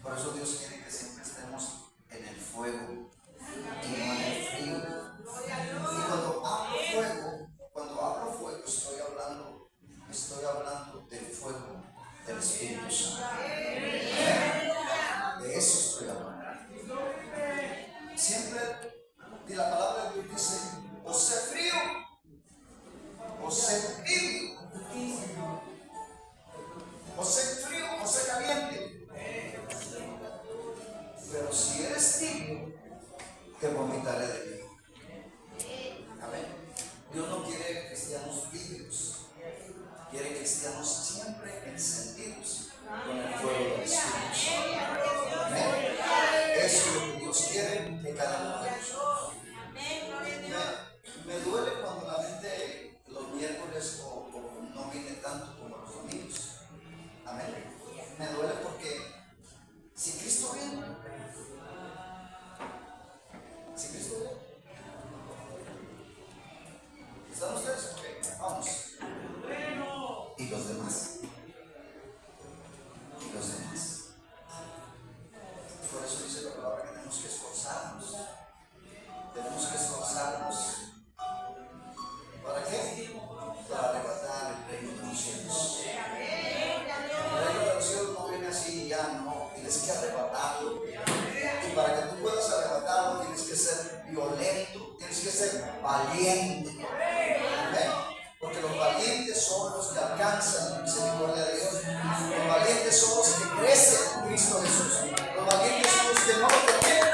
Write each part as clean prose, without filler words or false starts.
Por eso Dios quiere que siempre estemos en el fuego y no en el frío. Y cuando hablo fuego, estoy hablando del fuego del Espíritu Santo. De eso estoy hablando. Siempre, y la palabra de Dios dice, o sea frío, o sea tibio, o sea frío, o sea caliente. Pero si eres tibio, te vomitaré de ti. Amén. Dios no quiere cristianos tibios, quiere cristianos siempre encendidos con el fuego del Espíritu Santo. Amén. Eso es lo que Dios quiere de cada uno de nosotros. Me duele cuando la gente los miércoles o no viene tanto como los domingos. Amén. Me duele porque si Cristo viene, ¿están ustedes? Ok, vamos. ¿Y los demás? Por eso dice la palabra que tenemos que esforzarnos. ¿Para qué? Para arrebatar el reino de los cielos. El reino de los cielos no viene así y ya, no. Tienes que arrebatarlo. Y para que tú puedas arrebatarlo, tienes que ser violento, tienes que ser valiente. ¿Amén? Porque los valientes son los que alcanzan la misericordia de Dios. Los valientes son los que crecen en Cristo Jesús. Los valientes son los que no lo tienen.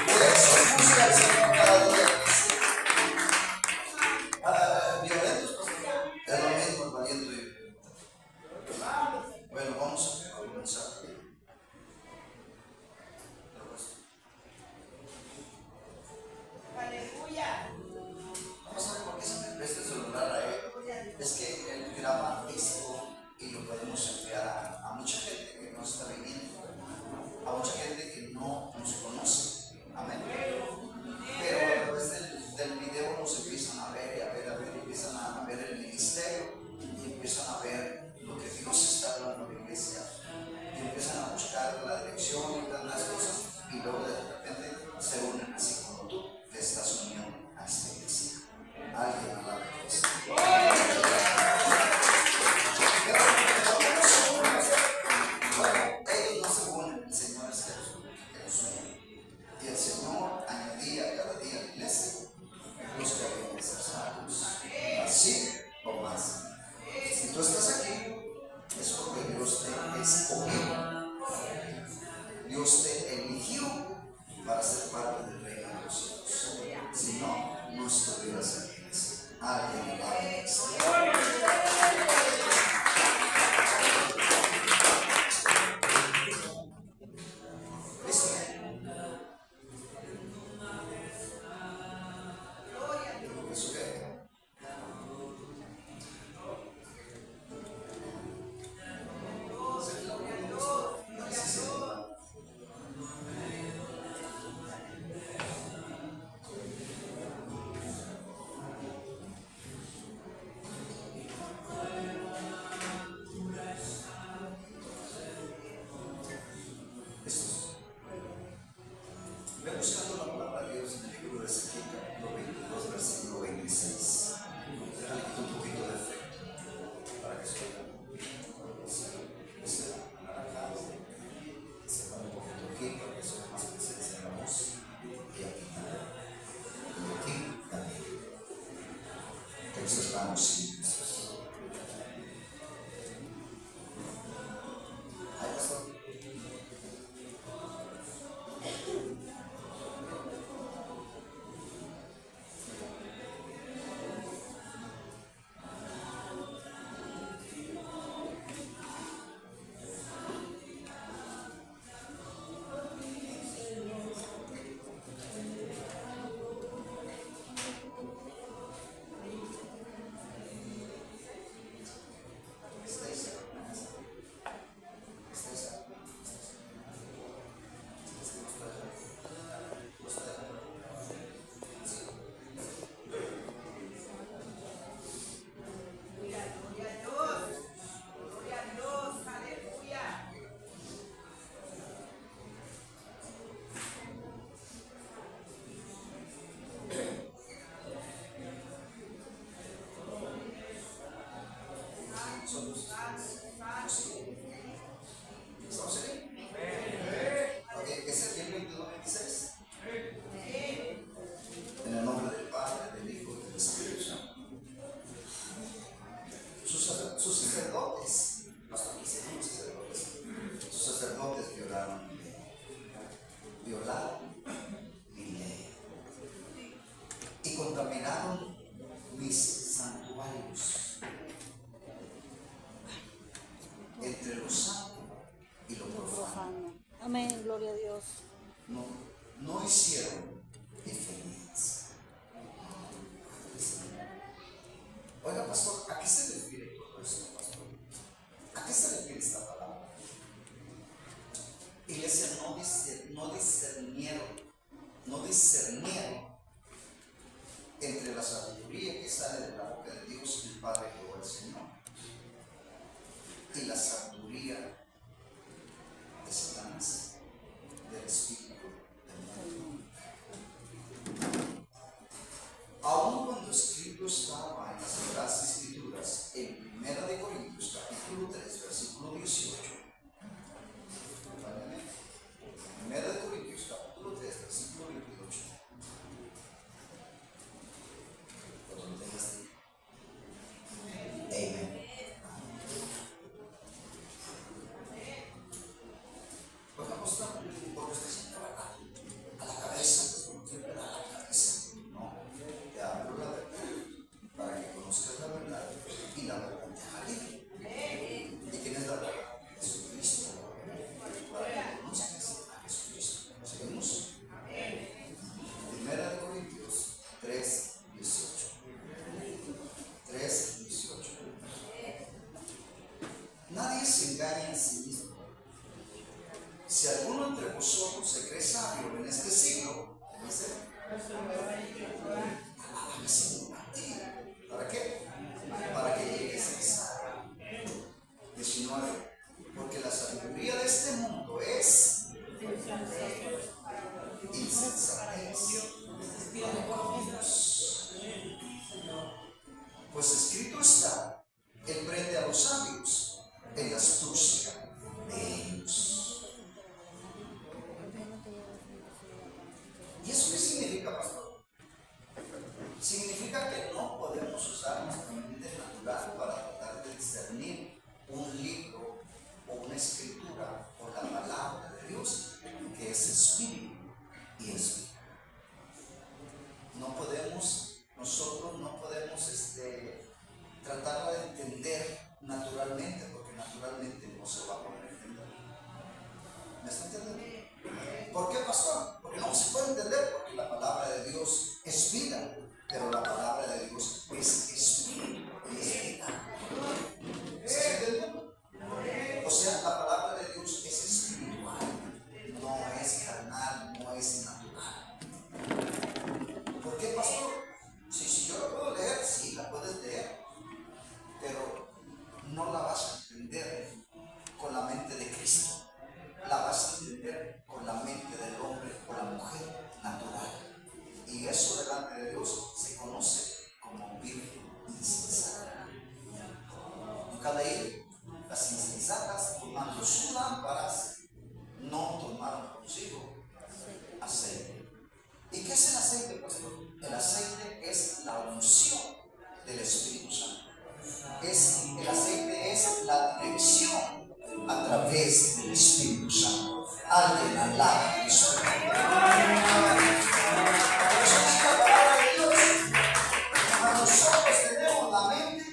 Por eso busca el Señor cada día. Violentos, pues es lo mismo el valiente. Bueno, vamos a comenzar. Aleluya. Vamos a ver por qué se me presta el celular a él. Es que él graba esto y lo podemos enviar a mucha gente que no está viniendo, a mucha gente que no nos conoce. Amén. Pero a través del video nos empiezan a ver, empiezan a ver el ministerio y empiezan a ver lo que Dios está hablando en la iglesia y empiezan a buscar la dirección y tantas cosas y luego de repente se unen así como tú te estás uniendo a esta iglesia. Alguien a la vez. Bueno, ellos no se unen, el Señor es que los une. Y el Señor nosotros. ¿Estamos aquí? Ok, Ezequiel 22:26. En el nombre del Padre, del Hijo y del Espíritu Santo. Sus sacerdotes, sus sacerdotes violaron mi ley y contaminaron mis santuarios entre lo santo y lo profano. Amén, gloria a Dios. No hicieron diferencia. Oiga, pastor, ¿a qué se refiere todo esto, pastor? ¿A qué se refiere esta palabra? Iglesia, no discernieron entre la sabiduría que sale de la boca de Dios, el Padre Jehová el Señor, y la sabiduría de Satanás, del Espíritu del mundo. Aun cuando escrito estaba en las Sagradas Escrituras, en 1 Corintios capítulo 3, versículo 18. 1 Corintios capítulo 3, versículo 28. Amén. Porque apóstol, porque usted siempre va a la cabeza, siempre da a la cabeza. No, te hablo la verdad para que conozcas la verdad y la verdad te haga libre. ¿Y quién es la verdad? Jesucristo. Para que conozcas a Jesucristo. ¿Seguimos? 1 Corintios 3, 18. 3, 18. Nadie se engaña en sí mismo. Si alguno entre vosotros se cree sabio en este siglo, ¿para qué? Para que llegue a ser sabio. 19. Porque la sabiduría de este mundo es insensatez para Dios. Pues escrito está, Él prende a los sabios en la astucia de ellos. ¿Y eso qué significa, pastor? Significa que no podemos usar nuestra mente natural para tratar de discernir un libro o una escritura o la palabra de Dios, que es espíritu y espíritu. Nosotros no podemos tratarla de entender naturalmente, porque naturalmente no se va a poder entender. ¿Me está entendiendo? ¿Por qué, pastor? Porque no se puede entender, porque la palabra de Dios es vida, pero la palabra de Dios es espíritu y es vida. ¿Estás entendiendo? O sea, la palabra de Dios es espiritual, no es carnal, no es natural. ¿Por qué, pastor? Si yo la puedo leer, sí, la puedes leer, pero no la vas a entender con la mente de Cristo. La vas a entender con la mente del hombre o la mujer natural. Y eso delante de Dios se conoce como virgen insensata. Nunca leí, las insensatas, tomando sus lámparas, no tomaron consigo aceite. ¿Y qué es el aceite, pastor? El aceite es la unción del Espíritu Santo. El aceite es la dirección a través del Espíritu Santo. Alguien alaba a Cristo. Nosotros tenemos la mente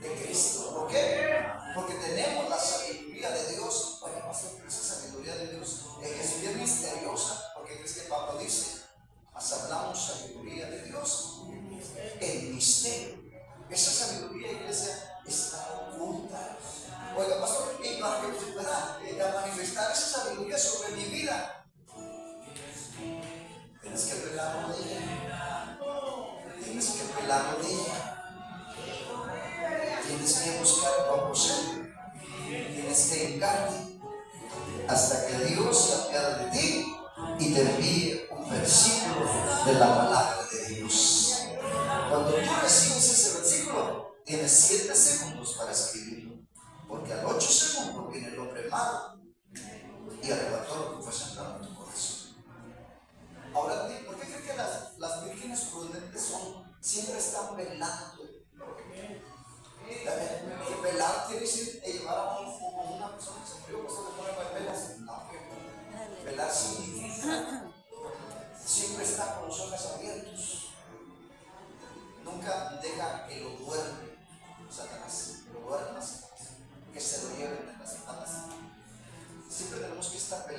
de Cristo. ¿Por qué? Porque tenemos la sabiduría de Dios. Oye, pastor, esa sabiduría de Dios es bien misteriosa. Porque es que Pablo dice, mas hablamos sabiduría de Dios en misterio. Esa sabiduría, iglesia, está oculta. Oiga, pastor, y para que usted pueda manifestar esa sabiduría sobre mi vida, tienes que pelar rodilla. Tienes que pelar rodilla. Tienes que buscar tu aposento. Tienes que hincarte hasta que Dios se apiade de ti y te envíe un versículo de la palabra de Dios. Cuando tú recibes ese versículo, tienes 7 segundos para escribirlo.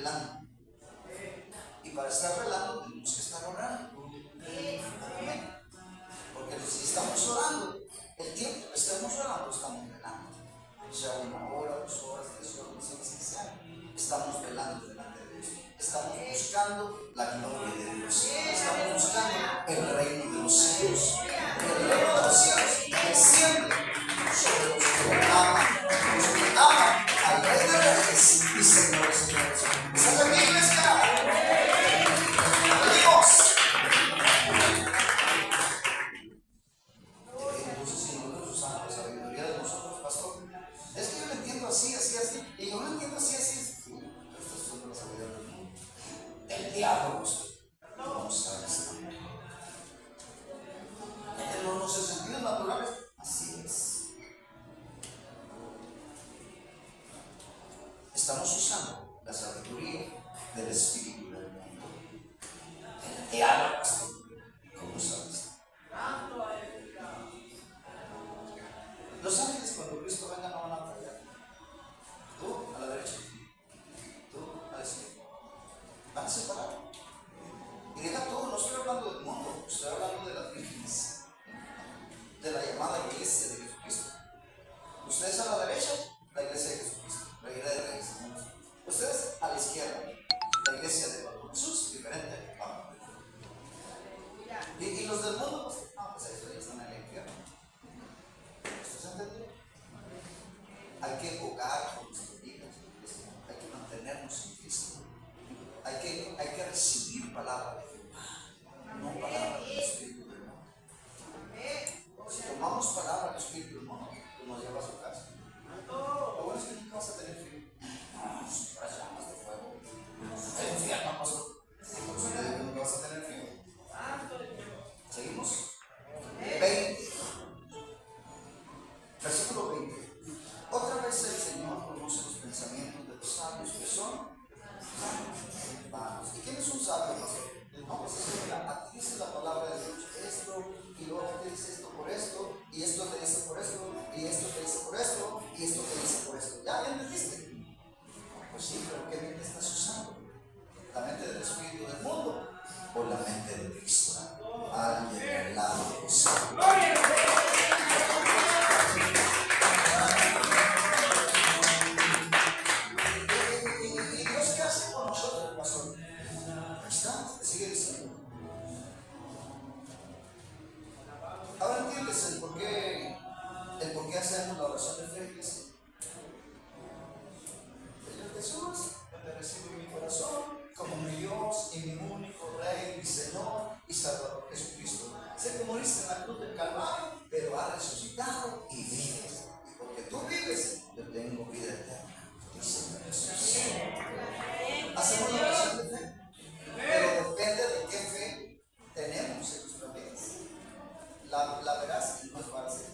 velando. Y para estar velando tenemos que estar orando. Porque si estamos orando, el tiempo que estemos orando, estamos velando. Sea 1 hora, 2 horas, 3 horas, 5 horas, que sea. Estamos velando delante de Dios. Estamos buscando la gloria de Dios. Estamos buscando el reino de los cielos. El reino de los cielos desciende sobre los que aman. Los que aman al Rey de Reyes y Señor de Señores. ¿Esa es la iglesia? ¡Venimos! Entonces, si nosotros usamos la sabiduría de nosotros, pastor, es que yo lo entiendo así, así, así, y yo lo entiendo así, así, así. Esto es sobre la sabiduría del mundo. El diablo no sabe esto. En nuestros sentidos naturales, así es. Estamos usando la sabiduría del espíritu del mundo. El diablo, ¿cómo sabes? Los ángeles, cuando Cristo venga, no van a fallar. Tú a la derecha, tú a la izquierda. Van a separar. Y deja todo, no estoy hablando del mundo, estoy hablando de las vírgenes, de la llamada iglesia de Jesucristo. Ustedes a la derecha, la iglesia de Jesucristo, la iglesia de Reyes. Ustedes a la izquierda, la iglesia de Jesús, diferente. Y los del mundo, pues, no, pues eso ya están en el infierno. ¿Esto se entendió? Hay que jugar con nuestras vidas, hay que mantenernos en Cristo. Hay que recibir palabra de Jehová, no palabra del Espíritu del mundo. Si tomamos palabra del Espíritu del mundo, pues nos lleva a su casa. Lo bueno es que nunca vas a tener frío. Las llamas de fuego. El infierno pasó. Nunca vas a tener frío. Seguimos. 20. Versículo 20. Otra vez el Señor conoce los pensamientos de los sabios que son vanos. ¿Y quién es un sabio? No, pues a ti dice la palabra de Dios esto, y luego te dice esto por esto, y esto te dice por esto, y esto te dice por esto, y esto te dice por esto. ¿Ya entendiste? Pues sí, pero ¿qué mente estás usando? ¿La mente del espíritu del mundo o la mente de Cristo? Alguien al lado de eso. ¿Y Dios qué hace con nosotros, pastor? Ahí está, sigue diciendo. Ahora entiendes el por qué hacemos la oración de fe, iglesia. Señor Jesús, yo te recibo en mi corazón como mi Dios y mi único Rey, mi Señor y Salvador Jesucristo. Sé que moriste en la cruz del Calvario, pero has resucitado y vives. Y porque tú vives, yo tengo vida eterna, dice Jesús. Hacemos la oración de fe, pero depende de qué fe tenemos en nuestras vidas. La veraz no es falsa,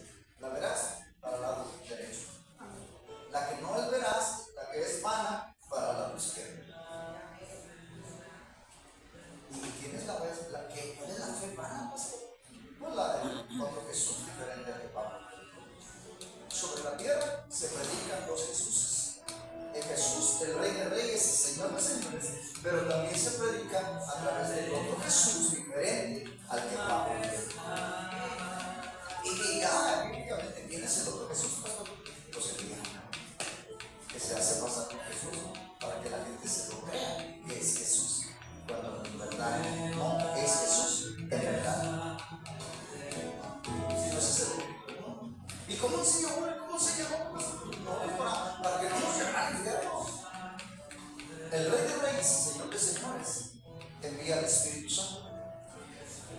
la veraz para el lado derecho. La que no es veraz, la que es vana, para el lado izquierdo. ¿Y quién es cuál es la fe vana? Pues la del otro Jesús, diferente al de Pablo. Sobre la tierra se predican dos Jesuses. El Jesús, el Rey de Reyes y Señor de Señores, pero también se predica a través del otro Jesús, diferente al que Pablo. Y ya, bíblicamente, ¿quién es el otro Jesús, pastor? Pues el diablo, que se hace pasar por Jesús para que la gente se lo crea que es Jesús, cuando en verdad no es Jesús, en verdad. Si no es el mundo. ¿Y cómo enseñó uno? ¿Cómo se llamó? No, para que no nos lleven al infierno. El Rey de Reyes y Señor de Señores envía al Espíritu Santo.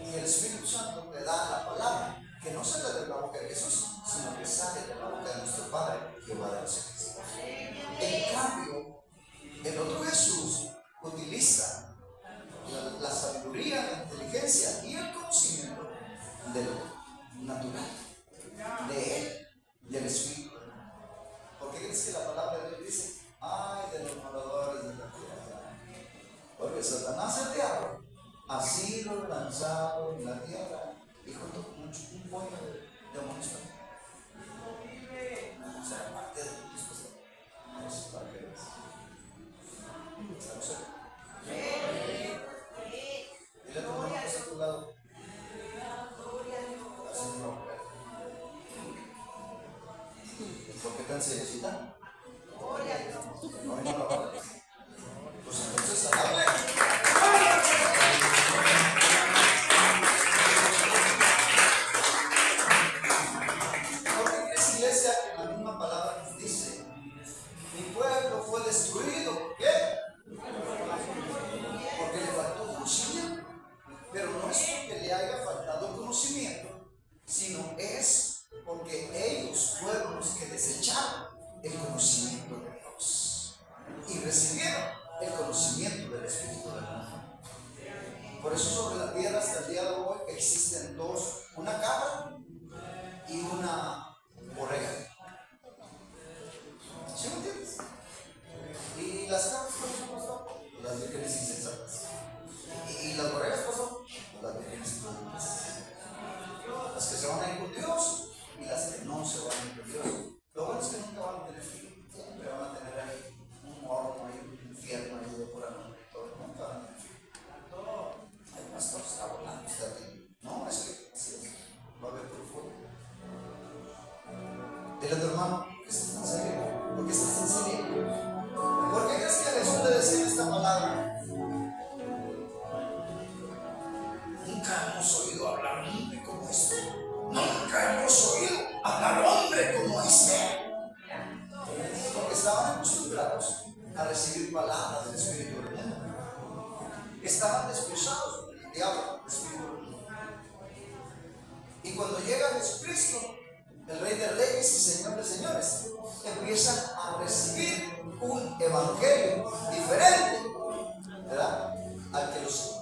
Y el Espíritu Santo te da la palabra que no sale de la boca de Jesús, sino que sale de la boca de nuestro Padre, Jehová de los ejércitos. En cambio, el otro Jesús utiliza la sabiduría, la inteligencia y el conocimiento de lo natural, de Él, del Espíritu. ¿Por qué crees que la palabra de Dios dice, ay de los moradores de la tierra? Porque Satanás, el diablo, ha sido lanzado en la tierra y junto con un puño de demonios. O sea, aparte de Cristo, necesita? No, no, no. Pues entonces, alábale. Porque es iglesia que la misma palabra nos dice: mi pueblo fue destruido. ¿Por qué? Porque le faltó conocimiento. Pero no es porque le haya faltado conocimiento, sino es porque ellos fueron los que desecharon el conocimiento de Dios y recibieron el conocimiento del Espíritu del mundo. Por eso sobre la tierra hasta el día de hoy existen dos: una cabra y una oveja. ¿Sí me entiendes? Y las cabras, ¿cuáles son, pastor? Las vírgenes insensatas. Y las ovejas, pastor, las vírgenes prudentes. Las que se van a ir con Dios y las que no se van a ir con Dios. Lo bueno es que nunca van a tener frío, siempre van a tener ahí un horno, ahí un infierno, ahí de pura noche, nunca van a tener frío. Ay, pastor, está volando usted aquí. No, es que así es, va a haber profundo. Dile a tu hermano: ¿por qué estás tan serio? ¿Por qué estás tan serio? ¿Por qué crees que Jesús le decía esta palabra? Nunca hemos oído hablar hombre como este. Nunca hemos oído hablar hombre como este. Porque estaban acostumbrados a recibir palabras del Espíritu del mundo. Estaban desposados del diablo, del Espíritu del mundo. Y cuando llega Jesucristo, el Rey de Reyes y Señor de Señores, empiezan a recibir un evangelio diferente, ¿verdad? Al que los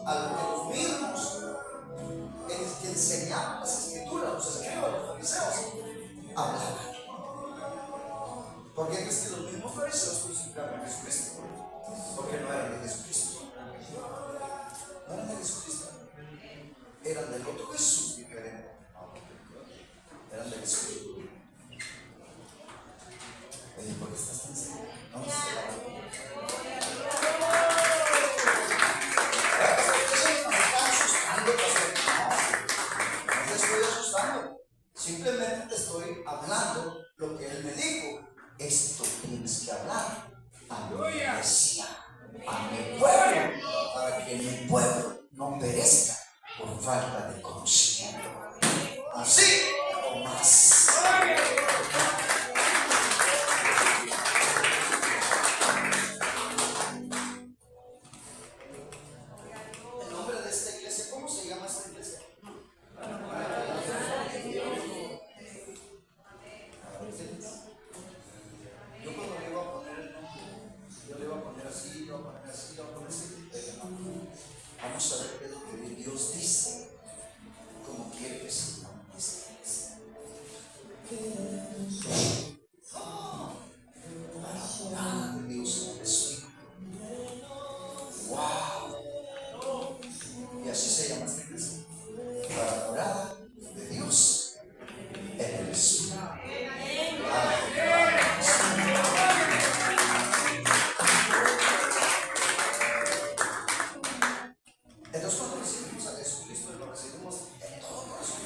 mismos que enseñaban las escrituras, los escribas, los fariseos, hablaban. ¿Por qué crees que los mismos fariseos crucificaron a Jesucristo? Porque no eran de Jesucristo. No eran de Jesucristo. Eran del otro Jesús diferente. Eran de Jesús. Oye, ¿por qué estás tan serio? No me estás hablando. No te estoy asustando. Simplemente te estoy hablando lo que Él me dijo. Esto tienes que hablar a mi iglesia, a mi pueblo, para que mi pueblo no perezca por falta de conocimiento. Así o más. El nombre de esta iglesia, ¿cómo se llama esta iglesia? Yo cuando le iba a poner el nombre, yo le iba a poner así, le iba a poner así, le iba a poner así. Vamos a ver qué es lo que Dios dice, cómo quiere que se llame esta iglesia. Para orar de Dios en el Espíritu. ¡Wow! Y así se llama esta iglesia. Para orar de Dios en el Espíritu. Entonces, cuando recibimos a Jesucristo y lo recibimos en todo corazón,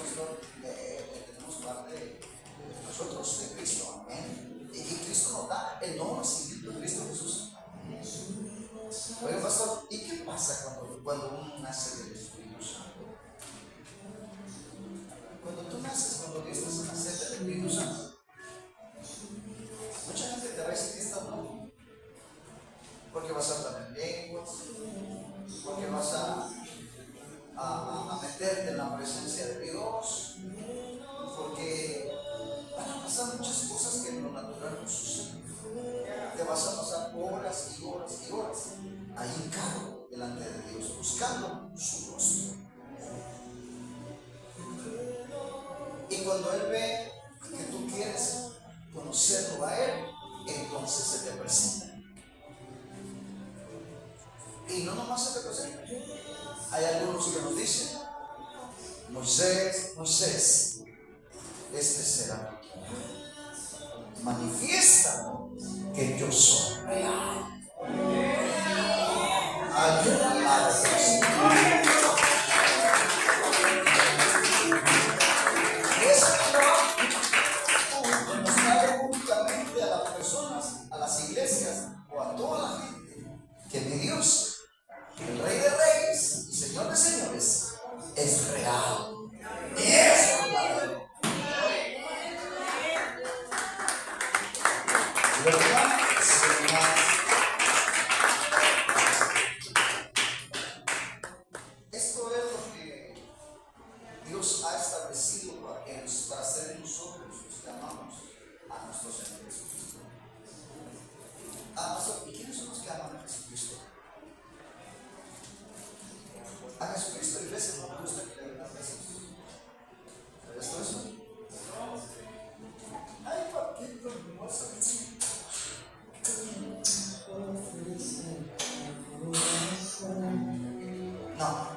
tenemos parte de nosotros, de Cristo. Amén. Y Cristo nos da el nuevo nacimiento de Cristo Jesús. Oye, pastor, ¿y qué pasa cuando uno nace del Espíritu Santo? Cuando tú naces, cuando Dios te hace nacer del Espíritu Santo, mucha gente te va a decir que estás loco, porque vas a hablar en lenguas, porque vas a meterte en la presencia de Dios, porque van a pasar muchas cosas que en lo natural no suceden. Te vas a pasar horas y horas y horas ahí hincado delante de Dios, buscando su rostro. Y cuando Él ve que tú quieres conocerlo a Él, entonces se te presenta. Y no nomás se te presenta. Hay algunos que nos dicen: Moisés, Moisés, este será tu Dios. Manifiesta que yo soy real. Ayúdame a Dios. Ese trabajo nos trae únicamente a la ¿verdad? Sí, esto es lo que Dios ha establecido para ser nosotros los que amamos a nuestro Señor Jesucristo. ¿Y quiénes son los que aman a Jesucristo? A Jesucristo, y veces no me gusta que le den besos. ¿Sabes todo eso? Ay, ¿por qué? No.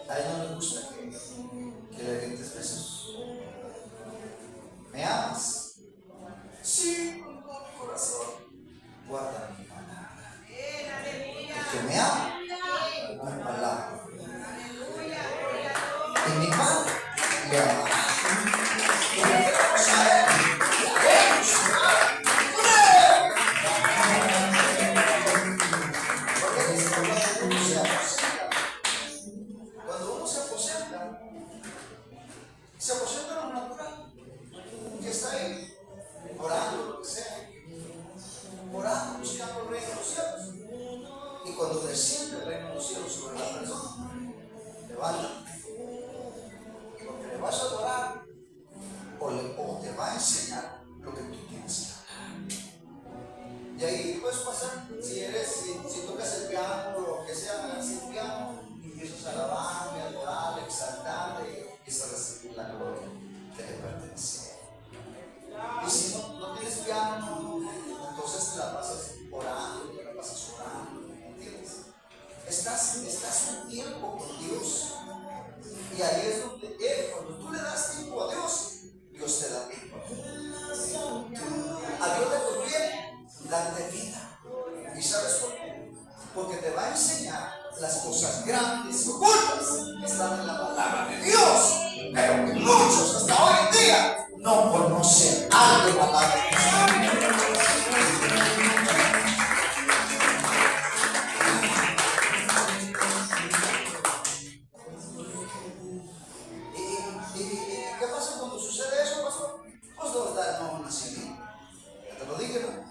A él no le gusta que le den besos. ¿Me amas? Sí, con todo mi corazón. Guarda mi palabra. El que me ama, mi palabra. Y mi Padre le ama. Cuando uno se aposenta en lo natural, que está ahí, orando, lo que sea, orando, buscando el reino de los cielos. Y cuando desciende el reino de los cielos sobre la persona, levanta, porque le vas a adorar o te va a enseñar lo que tú tienes que hablar. Y ahí puedes pasar, si tocas el piano o lo que sea, así el piano, y empiezas a alabarle, adorarle, exaltarle, y empiezas a recibir la gloria que le pertenece. Y si no tienes piano, entonces te la pasas orando, te la pasas orando, ¿entiendes? Estás un tiempo con Dios. Y ahí es donde cuando tú le das tiempo a Dios, Dios te da tiempo. A Dios le conviene darte vida. ¿Y sabes por qué? Porque te va a enseñar las cosas grandes y ocultas que están en la palabra de Dios. Pero que muchos hasta hoy en día no conocen algo de la palabra de Dios. ¿Qué pasa cuando sucede eso, pastor? Pues Dios da el nuevo nacimiento. Ya te lo dije, ¿no?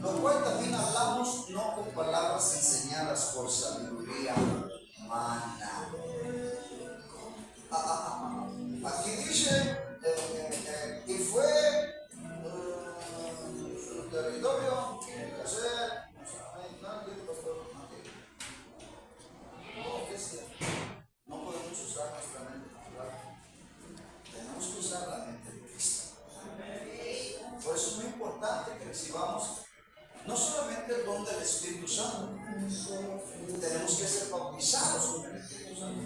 Lo cual también hablamos no con palabras enseñadas por sabiduría humana. Aquí dice, y fue su territorio, no podemos usar nuestra mente natural. Tenemos que usar la mente de Cristo. Por eso es muy importante que recibamos no solamente el don del Espíritu Santo, tenemos que ser bautizados con el Espíritu Santo,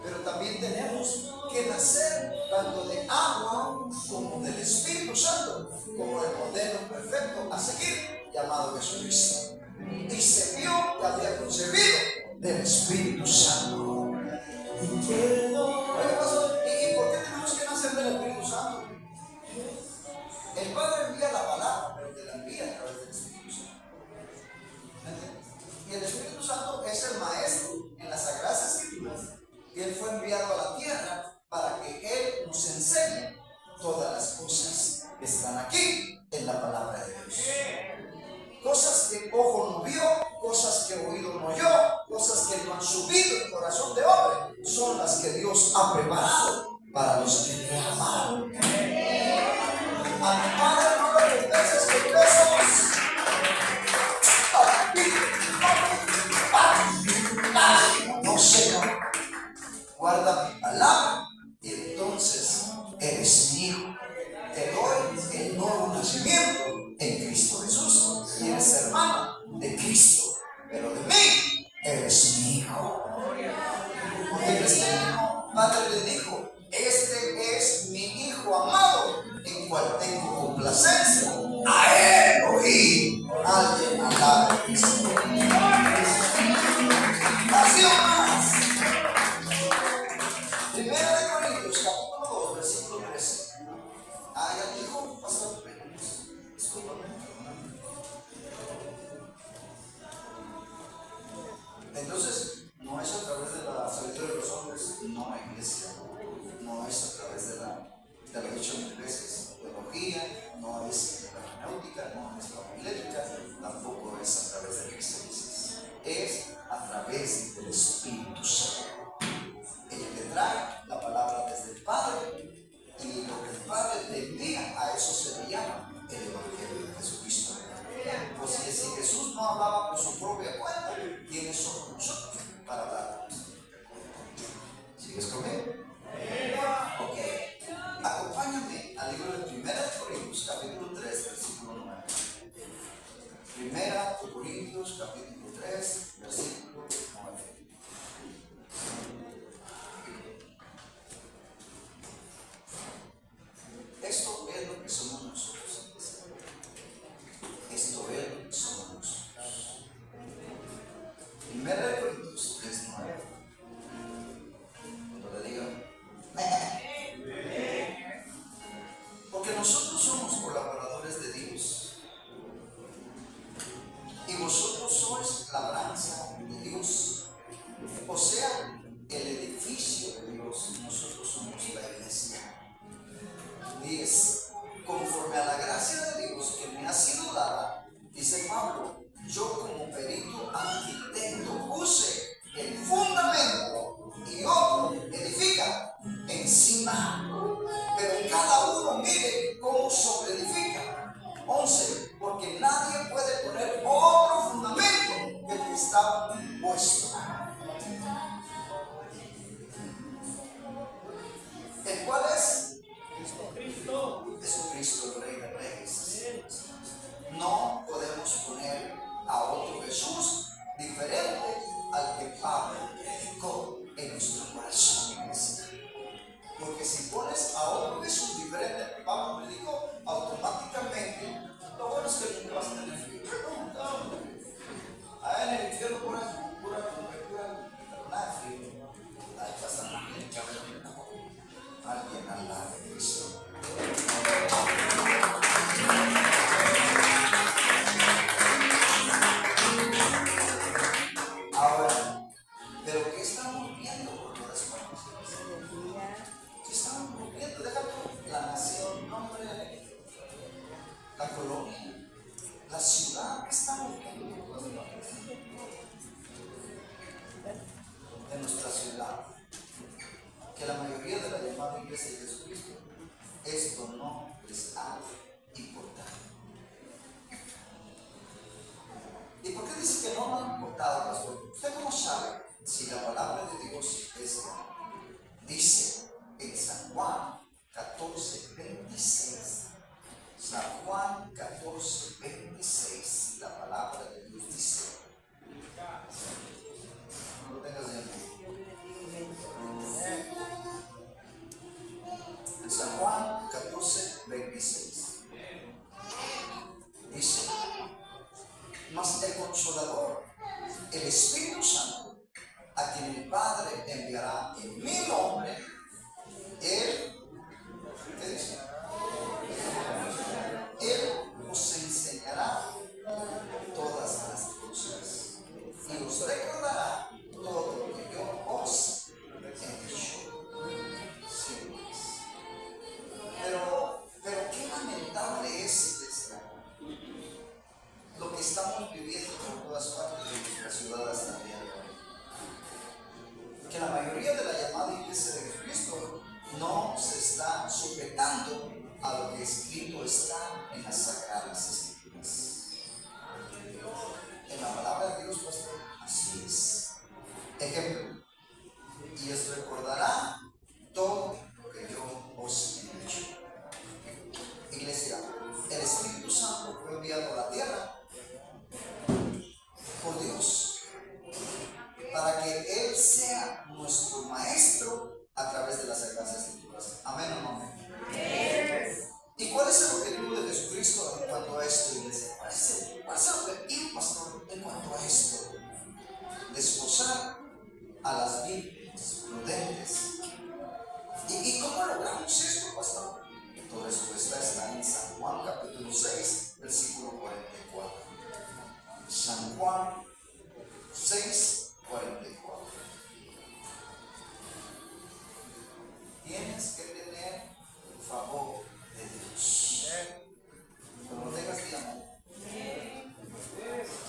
pero también tenemos que nacer tanto de agua como del Espíritu Santo, como el modelo perfecto a seguir, llamado Jesucristo. Y se vio que había concebido del Espíritu Santo. ¿Y por qué tenemos que nacer del Espíritu Santo? El Padre envía la palabra, pero te la envía a través del Espíritu Santo. Y el Espíritu Santo es el maestro en las Sagradas Escrituras. Y Él fue enviado a la tierra para que Él nos enseñe todas las cosas que están aquí en la palabra de Dios. Cosas que ojo no vio, cosas que oído no oyó, cosas que no han subido el corazón de hombre, son las que Dios ha preparado para los que le aman. A mi Padre no le pertenece que besos. No, Señor, guarda mi palabra y entonces eres mi hijo. Te doy el nuevo nacimiento en Cristo Jesús y eres hermano de Cristo, pero de mí eres mi hijo. Porque este mismo Padre le dijo: este es mi hijo amado, en cual tengo complacencia. A él oí alguien hablar de Cristo. Así o más. Primero 10. Conforme a la gracia de Dios que me ha sido dada, dice Pablo, yo como perito arquitecto puse el fundamento y otro edifica encima. Pero cada uno mire cómo sobreedifica. 11. Porque nadie puede poner otro fundamento que el que está puesto. ¿El cual es? Jesucristo, el Rey de Reyes. No podemos poner a otro Jesús diferente al que Pablo predicó en nuestro corazón. Porque si pones a otro Jesús diferente al que Pablo predicó, automáticamente lo bueno es que nunca vas a tener frío. En el infierno pura nada de frío. Ahí pasa alguien al lado de Cristo. Ahora, ¿pero qué estamos viendo por todas partes? ¿Qué estamos viendo? Déjame la nación, nombre, la colonia, la ciudad, ¿qué estamos viendo por todas partes? De nuestra ciudad, que la mayoría de la llamada iglesia de Jesucristo, esto no les ha importado. ¿Y por qué dice que no ha importado, pastor? ¿Usted cómo sabe si la palabra de Dios es real? Dice en San Juan 14:26. San Juan 14:26, la palabra de Dios dice. No lo tengas en mente. En San Juan 14:26 dice: mas el Consolador, el Espíritu Santo, a quien el Padre enviará en mi nombre, Él, ¿qué dice? Él os enseñará todas las cosas y os recordará todo lo que yo os he dicho. Sí. Pero qué lamentable es, iglesia, lo que estamos viviendo por todas partes de nuestra ciudad hasta el día de hoy. Que la mayoría de la llamada iglesia de Jesucristo no se está sujetando a lo que escrito está en las sagradas escrituras. En la palabra de Dios, pastor, así es. Ejemplo, y os recordará todo lo que yo os he dicho. Iglesia, el Espíritu Santo fue enviado a la tierra por Dios para que Él sea nuestro maestro a través de las sagradas escrituras. Amén o no amén. ¿Y cuál es el objetivo de Jesucristo en cuanto a esto, iglesia? ¿Cuál es el objetivo, pastor, en cuanto a esto? Desposar a las vírgenes prudentes. ¿Y cómo logramos esto, pastor? Tu respuesta está en San Juan capítulo 6, versículo 44. San Juan 6, 44. Tienes que tener el favor de Dios. Como tengas que llamar.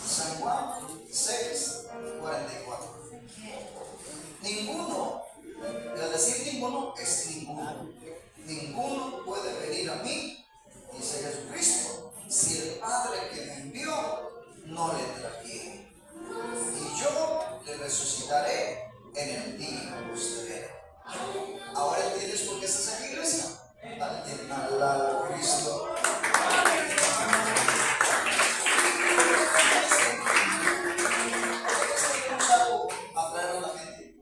San Juan 6, 44. Ninguno, y al decir ninguno, es ninguno. Ninguno puede venir a mí, dice Jesucristo, si el Padre que me envió no le trajere. Y yo le resucitaré en el día posterior. Ahora entiendes por qué estás aquí, iglesia. Al Cristo. Atraer a la gente.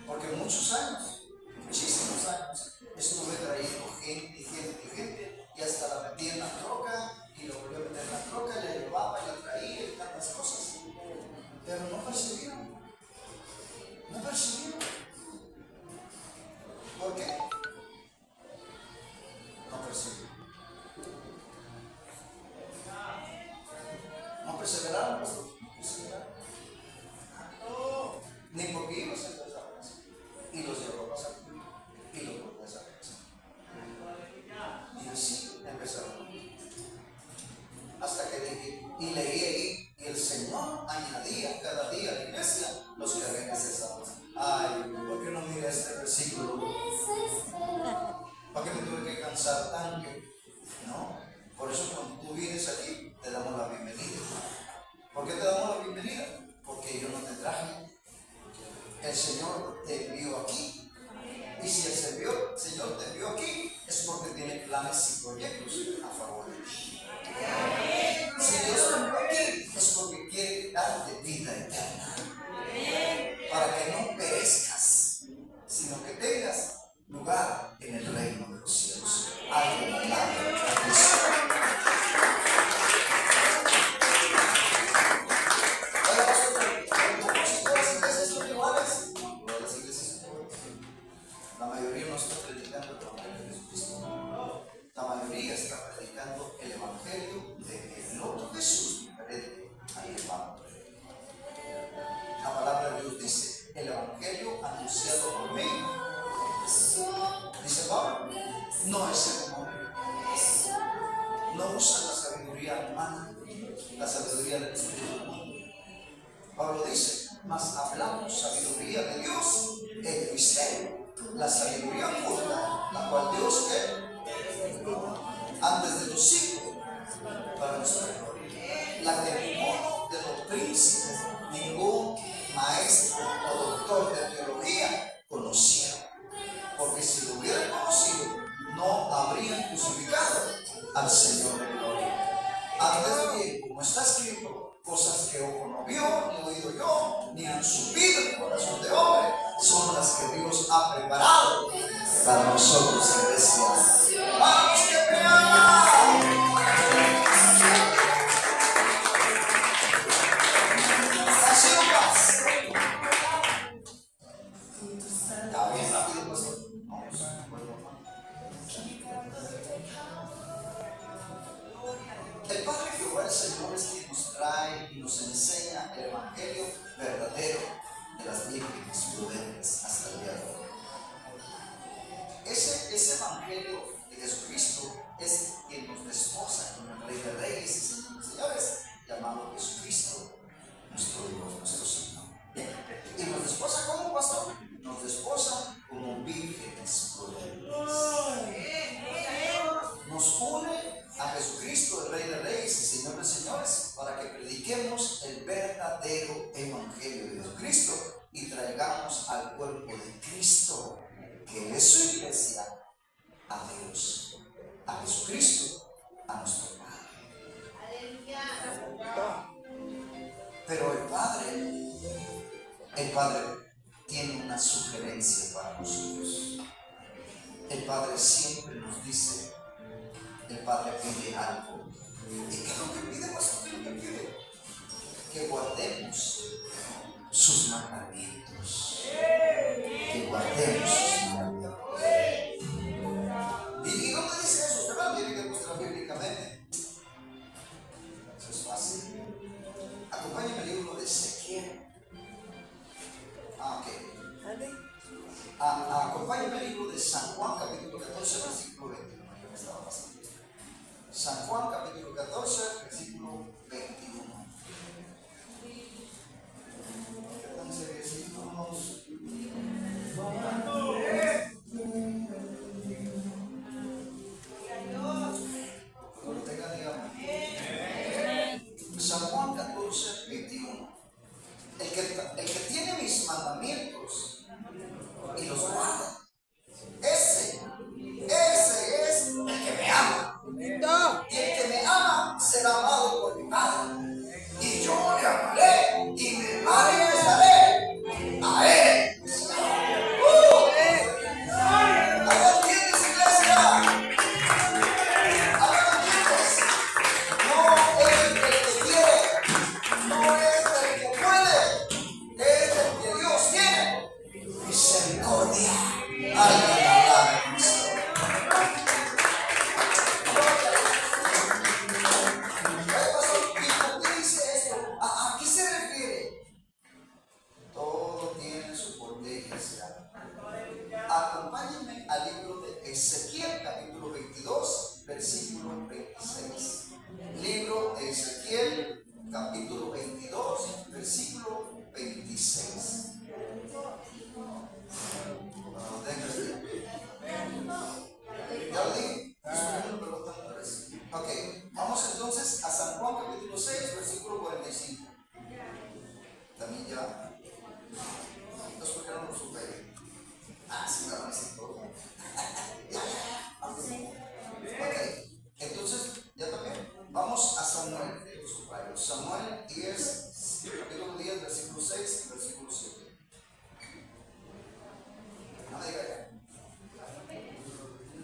Porque muchos años, muchísimos años, estuve trayendo gente, y hasta la metí en la troca, y lo volví a meter en la troca, y la llevaba, y la traía, y tantas cosas. Pero no persiguieron. No persiguieron. ¿Por qué? No persiguieron. No perseveraron, pastor. No perseveraron. Ni porque iba a ser esa casa. Y los llevó a pasar. Y los volvió a esa casa. cansar tanto, ¿no? Por eso cuando tú vienes aquí, te damos la bienvenida. ¿Por qué te damos la bienvenida? Porque yo no te traje. El Señor te envió aquí. Y si el Señor te envió aquí, es porque tiene planes y proyectos a favor de ti. Si Dios te envió aquí, es porque quiere darte vida eterna. Para que no perezcas, sino que tengas lugar en el reino de los cielos. Alguien alabe a Cristo. Ahora, pastor, todas las iglesias son iguales. Todas las iglesias son iguales. La mayoría no está predicando el Evangelio de Jesucristo. La mayoría está predicando el Evangelio de el otro Jesús diferente al que Pablo predica. La palabra de Dios dice: el Evangelio anunciado por mí, dice Pablo, no es el hombre. No usa la sabiduría humana, la sabiduría del Espíritu humano. Pablo dice: mas hablamos sabiduría de Dios en misterio, la sabiduría oculta, la cual Dios antes de los siglos para nuestra gloria, la que ninguno de los príncipes, ningún maestro o doctor de teología conocía, porque si lo hubieran conocido no habrían crucificado al Señor de gloria. Antes bien, como está escrito, cosas que ojo no vio, ni oído yo, ni han subido en el corazón de hombre, son las que Dios ha preparado para nosotros, iglesia. ¡Vamos que me aman! Así no pasa. Está bien rápido, pastor. Vamos. El Padre Jehová, el Señor, es quien nos trae y nos enseña el Evangelio verdadero de las vírgenes prudentes hasta el día de hoy. Ese Evangelio de Jesucristo es quien nos desposa con el Rey de Reyes y Señor de Señores, llamado Jesucristo, nuestro Dios, nuestro Señor. ¿Y nos desposa como, pastor? Nos desposa como vírgenes prudentes. Nos une a Jesucristo, el Rey de Reyes y Señor de Señores, para que prediquemos el verdadero Evangelio de Jesucristo y traigamos al cuerpo de Cristo, que es su iglesia, a Dios, a Jesucristo, a nuestro Padre. Pero el Padre tiene una sugerencia para nosotros. El Padre siempre nos dice, el Padre pide algo. ¿Y qué es lo que pide, pastor? ¿Qué es lo que pide? Que guardemos sus mandamientos. Que guardemos sus mandamientos. ¿Y dónde dice eso? Usted lo tiene que mostrar bíblicamente. Eso es fácil. Acompáñame el libro de Ezequiel. Ok. Acompáñame el libro de San Juan, capítulo 14, versículo 21. Yo me estaba pasando. San Juan, capítulo 14, versículo 21. Entonces, versículos. Cuando tenga, digamos. San Juan 14, 21. El que tiene mis mandamientos y los guarda, ese es el que me ama. Y el que me ama será amado por mi Padre. Y yo le amaré y me manifestaré a él. ¿Ahora entiendes, iglesia? ¿Ahora entiendes? No es el que quiere, no es el que puede, es el que Dios tiene. Misericordia. Alguien habla de Cristo. ¿Y por qué dice esto? ¿A qué se refiere? Todo tiene su porqué inicial. Acompáñenme al libro de Ezequiel, capítulo 22, versículo 26. Libro de Ezequiel, capítulo 22, versículo 26. Ya lo dije.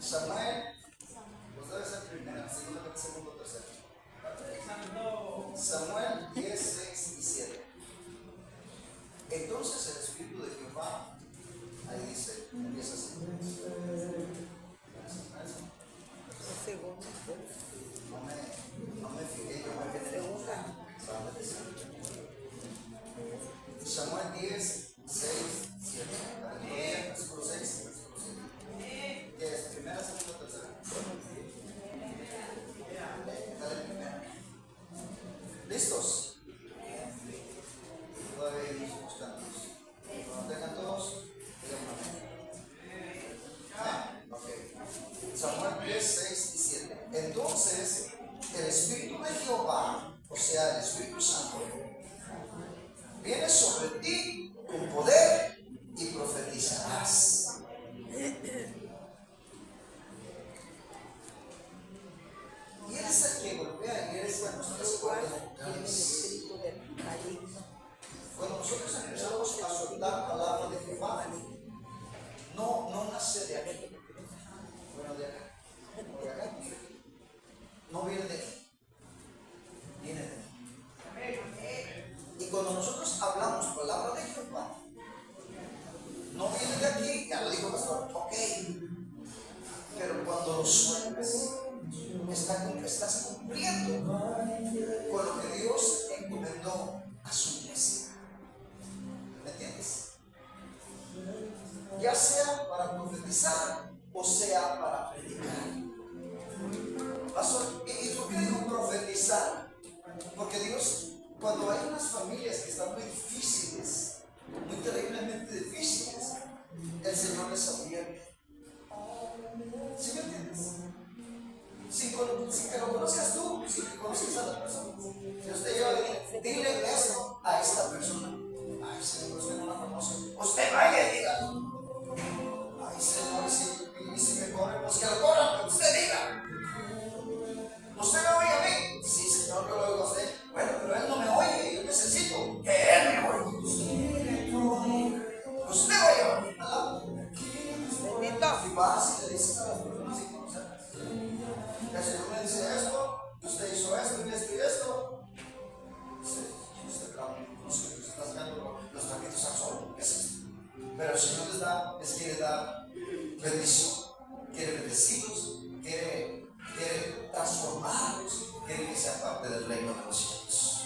Samuel, pues debe ser primera, seguramente segundo, tercero. Samuel 10, 6 y 7. Entonces el Espíritu de Jehová, ahí dice, empieza así. No me fijé, yo me quedé en Samuel 10, 6, 7. Versículo 6, versículo 7. ¿Qué es? ¿Primera, segunda, tercera? Dale primera. ¿Listos? Todavía iremos buscando. Cuando tengan todos, ok. Samuel 10, 6 y 7. Entonces, el Espíritu de Jehová, o sea, el Espíritu Santo, viene sobre ti con poder y profetizarás. Y Él es el que golpea y eres en nuestras cuerdas vocales. Cuando nosotros empezamos a soltar palabra de Jehová, no nace de aquí. Bueno, de acá. De acá. No viene de aquí. Viene de aquí. Y cuando nosotros hablamos palabra de Jehová, no viene de aquí, ya lo dijo el pastor, ok. Pero cuando lo sueltas, estás cumpliendo con lo que Dios encomendó a su iglesia. ¿Me entiendes? Ya sea para profetizar o sea para predicar. Pastor, ¿y por qué digo profetizar? Porque Dios, cuando hay unas familias que están muy difíciles, muy terriblemente difíciles, el Señor les advierte. ¿Sí me entiendes? Sin que lo conozcas tú, sin que conozcas a la persona, Dios te lleva a dile esto a esta persona. Ay, Señor, usted no la conoce. Usted vaya y diga. Ay, Señor, si me corren, pues que lo corran, pero usted diga. ¿Usted me oye a mí? Sí, Señor, yo lo oigo a usted. Bueno, pero Él no me oye, yo necesito que Él me oiga. Usted vaya a mí. Y vas y le dices a las personas sin conocerlas. El Señor me dice esto, usted hizo esto y esto y esto. ¿Quién es este clavo? No sé, usted está sacando los taquitos al sol. ¿Qué es esto? Pero el Señor les quiere dar bendición, quiere bendecirlos, quiere transformarlos, quiere que sean parte del reino de los cielos.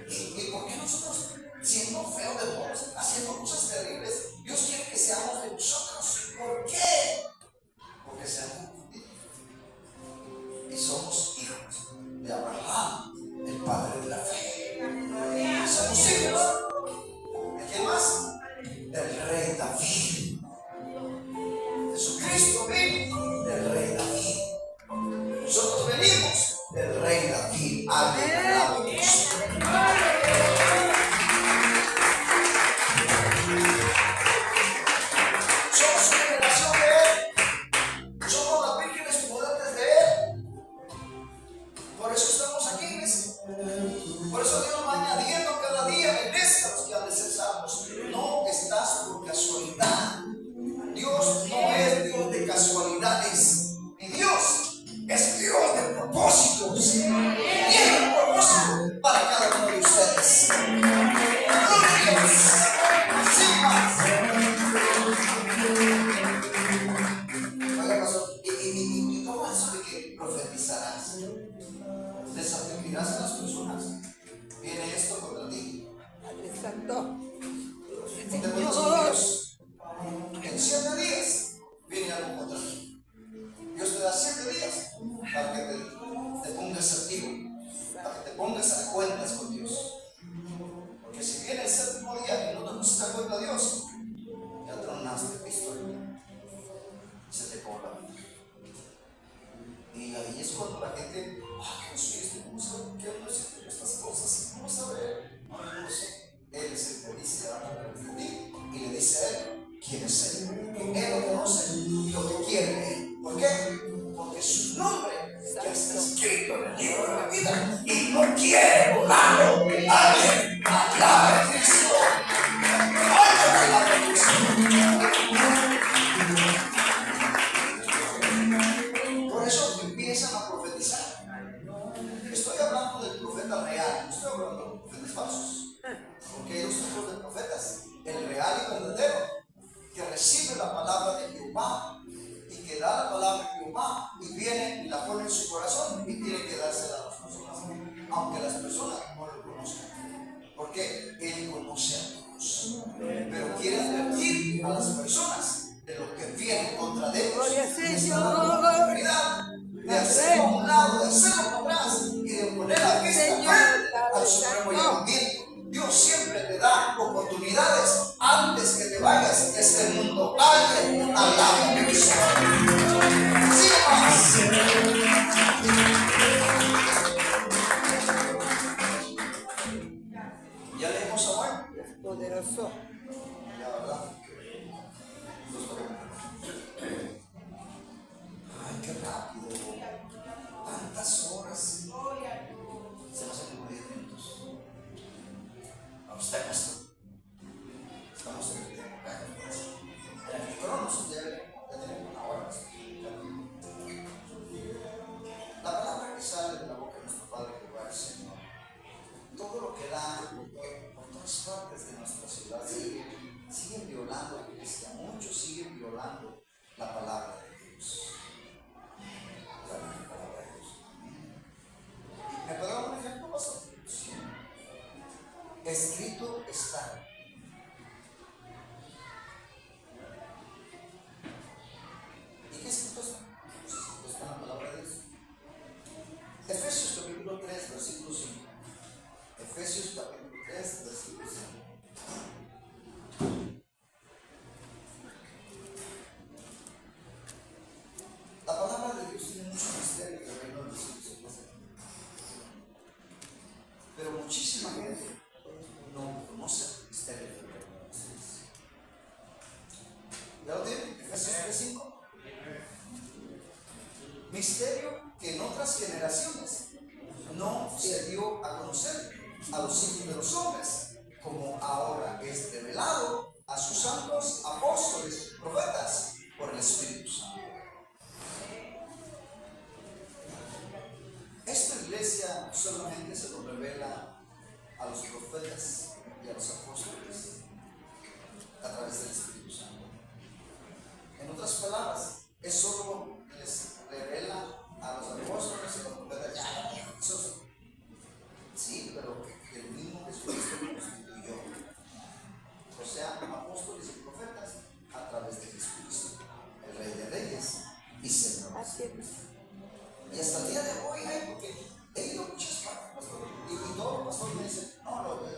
¿Y por qué nosotros, siendo feos de modos, haciendo cosas terribles, Dios quiere que seamos de nosotros? ¿Por qué? Porque se han confundido. Y somos hijos de Abraham, el padre de la fe. Somos hijos. ¿De quién más? Del rey David. Jesucristo vino del rey David. Nosotros venimos del rey David. Amén. Somos una generación de Él. Somos las vírgenes prudentes de Él. Por eso estamos aquí, ¿ves? Por eso Dios nos va añadiendo cada día en la iglesia los que han de ser salvos. No estás por casualidad. Dios no es Dios de casualidades. Y Dios es Dios de propósitos. Tiene un propósito para cada uno de ustedes. ¡Gloria a Dios! ¡Sí, más! Oiga, pastor, ¿y cómo es eso de que profetizarás? Desafirmarás a las personas. Viene esto contra ti. Exacto. Te pones con Dios. En 7 días viene algo contra ti. Dios te da 7 días para que te pongas activo, para que te pongas a cuentas con Dios. Porque si viene el 7º día y no te pusiste a cuenta a Dios, ya tronaste pistola. Se te acabó la vida. Y ahí es cuando la gente, ¿qué no soy esto? ¿Cómo sabe por qué no es estas cosas? ¿Cómo sabe? No, yo no sé. Él es el que dice a ti y le dice a Él quién es Él. Él lo conoce y lo que quiere Él. ¿Por qué? Porque su nombre ya está escrito en el libro de la vida y no quiere borrarlo. Amén. Alaba a Cristo. Alaba a Cristo. Jehová y que da la palabra de Jehová y viene y la pone en su corazón y tiene que dársela a las personas, aunque las personas no lo conozcan, porque Él conoce a todos, pero quiere advertir a las personas de lo que viene contra de ellos y está dando la oportunidad de hacerlo a un lado, de hacerlo para atrás y de poner a Cristo frente al supremo llamamiento. Dios siempre te da oportunidades antes que te vayas de este mundo. Alguien alaba a Cristo. Sí, más. Ya leemos a Juan. Es poderoso. Ya, ¿verdad? Ay, qué rápido. Tantas horas. Se nos hacen como 10 minutos. Vamos a estar. Estamos en el tiempo. El cronos ya tenemos una hora. La palabra que sale de la boca de nuestro Padre Jehová, el Señor, todo lo que da por todas partes de nuestra ciudad siguen violando la iglesia. Muchos siguen violando la palabra de Dios. La palabra de Dios. ¿Me puede dar un ejemplo, pastor? Sí. Escrito está. ¿Y qué escrito está? Pues escrito está en la palabra de Dios. Efesios capítulo 3, versículo 5. Efesios capítulo 3, versículo 5. La palabra de Dios tiene mucho misterio en el reino de los cielos, pero muchísima gente no conoce el misterio del reino de los cielos. ¿Ya lo tienen? Efesios 3:5. Misterio que en otras generaciones no se dio a conocer a los hijos de los hombres, como ahora es revelado a sus santos apóstoles, profetas, por el Espíritu Santo. Esta iglesia solamente se lo revela a los profetas y a los apóstoles a través del Espíritu Santo. En otras palabras, es solo les revela a los apóstoles y a los profetas. Sí, pero que el mismo Jesucristo constituyó. O sea, apóstoles y profetas a través de Jesucristo, el Rey de Reyes y Señor. Y hasta el día de hoy porque he ido a muchas partes, y todos los pastores me dicen, no,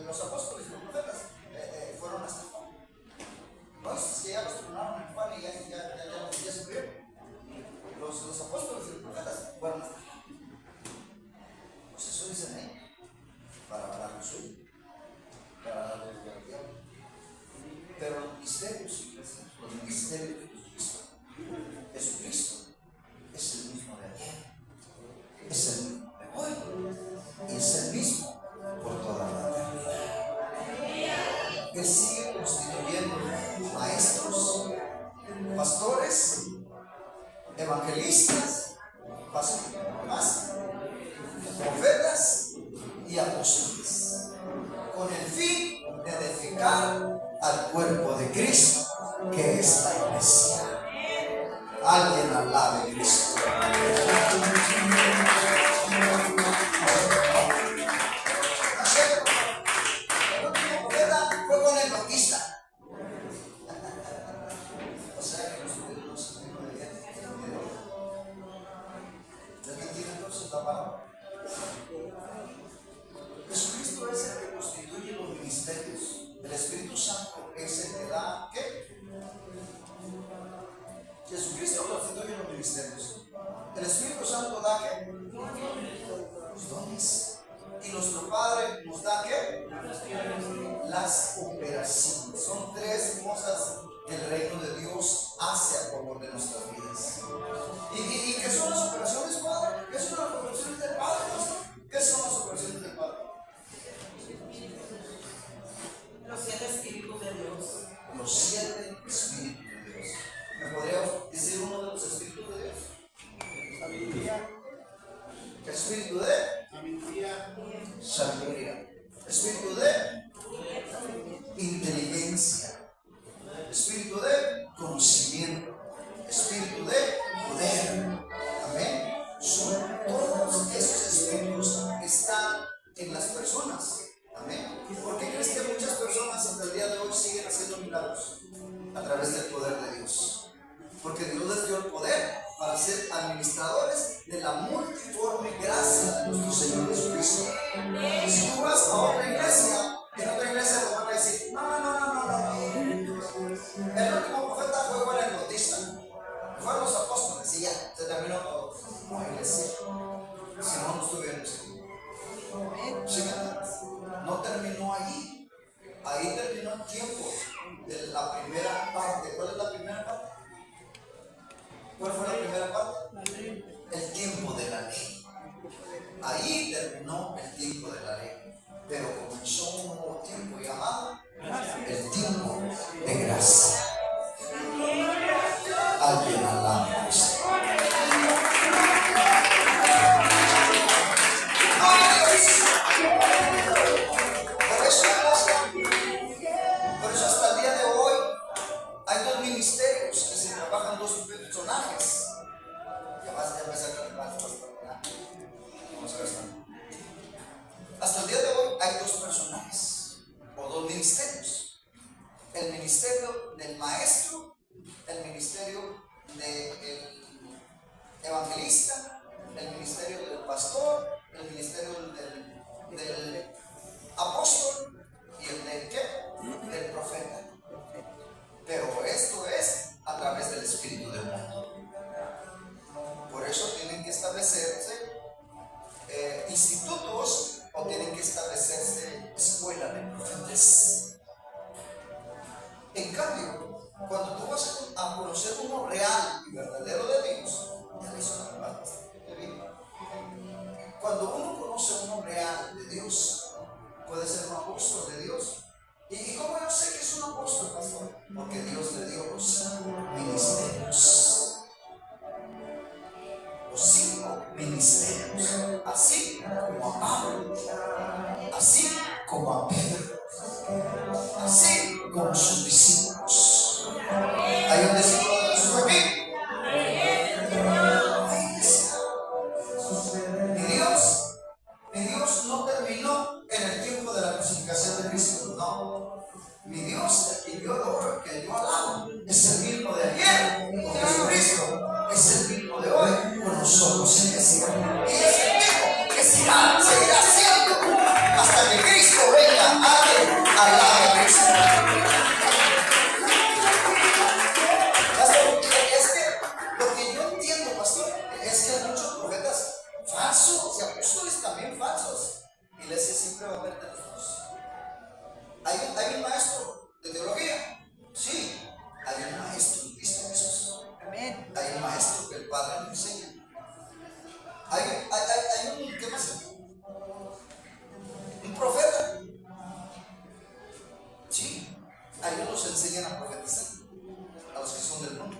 los apóstoles y los profetas fueron hasta Juan. No, es que ya los tronaron en Juan y ya se murieron. Los apóstoles y los profetas fueron hasta Juan. Pues eso dicen ahí, para hablar lo suyo, para darle el diablo. Pero los misterios de Jesucristo, Jesucristo es el mismo de ayer, es el mismo de hoy y es el mismo por toda la eternidad. Él sigue constituyendo maestros, pastores, evangelistas, profetas y apóstoles, con el fin de edificar al cuerpo de Cristo, que es la iglesia. Alguien alabe a Cristo. El último profeta fue con el Bautista. O sea que nosotros no de entiende entonces la palabra. Jesucristo es el que constituye los ministerios. El Espíritu Santo es el que da ¿qué? Jesucristo constituye los ministerios. El Espíritu Santo da ¿qué? Los dones. Y nuestro Padre nos da ¿qué? Las operaciones. Son tres cosas que el reino de Dios hace a favor de nuestras vidas. ¿Y qué son las operaciones, Padre? ¿Qué son las operaciones del Padre? ¿Qué son las operaciones del Padre? Los 7 espíritus de Dios. Los 7 espíritus de Dios. ¿Me podría decir uno de los espíritus de Dios? Sabiduría. ¿Qué espíritu de? Sabiduría. Espíritu de inteligencia. Espíritu de conocimiento. administradores de la multiforme gracia de nuestro Señor Jesucristo. Si tú vas a otra iglesia, en otra iglesia te van a decir, no. El último profeta fue Juan el Bautista. Fueron los apóstoles y ya, se terminó todo. No, iglesia. Si no, no estuviéramos aquí. ¿Sí me entiendes? No terminó ahí. Ahí terminó el tiempo de la primera parte. ¿Cuál es la primera parte? ¿Cuál fue la primera parte? El tiempo de la ley. Ahí terminó el tiempo de la ley. Pero comenzó un nuevo tiempo llamado el tiempo de gracia. Alguien alaba a Cristo. Por eso hasta el día de hoy hay dos ministerios que se trabajan, dos personajes. Ya vas a empezar con el pastor. Vamos a ver esto. Hasta el día de hoy hay dos personajes o dos ministerios. El ministerio del maestro, el ministerio del evangelista, el ministerio del pastor, el ministerio del apóstol y el del ¿qué? Del profeta. Pero esto es a través del Espíritu del mundo. Por eso tienen que establecerse institutos o tienen que establecerse escuelas de profetas. En cambio, cuando tú vas a conocer uno real y verdadero de Dios, ya le hizo la palabra bastante bien. Cuando uno conoce uno real de Dios, puede ser un apóstol de Dios. ¿Y cómo yo sé que es un apóstol, pastor? Porque Dios le dio los ministerios. Los 5 ministerios. Así como a Pablo, así como a Pedro, así como sus discípulos. Hay un discípulo de Jesús aquí. Mi Dios no terminó en el tiempo de la crucificación de Cristo, no. Mi Dios, que yo adoro, que yo alabo, es el mismo de ayer con Jesucristo, es el mismo de hoy con nosotros en este día. Y es el mismo que seguirá siendo hasta que Cristo venga al lado de Cristo. Es que lo que yo entiendo, pastor, es que hay muchos profetas falsos y apóstoles también falsos. Iglesia siempre va a haber de los dos. Hay un maestro de teología, sí. Hay un maestro en Cristo Jesús. Amén. Hay un maestro que el Padre le enseña. Hay un, ¿qué más? Un profeta. Sí. A ellos los enseñan a profetizar. A los que son del mundo.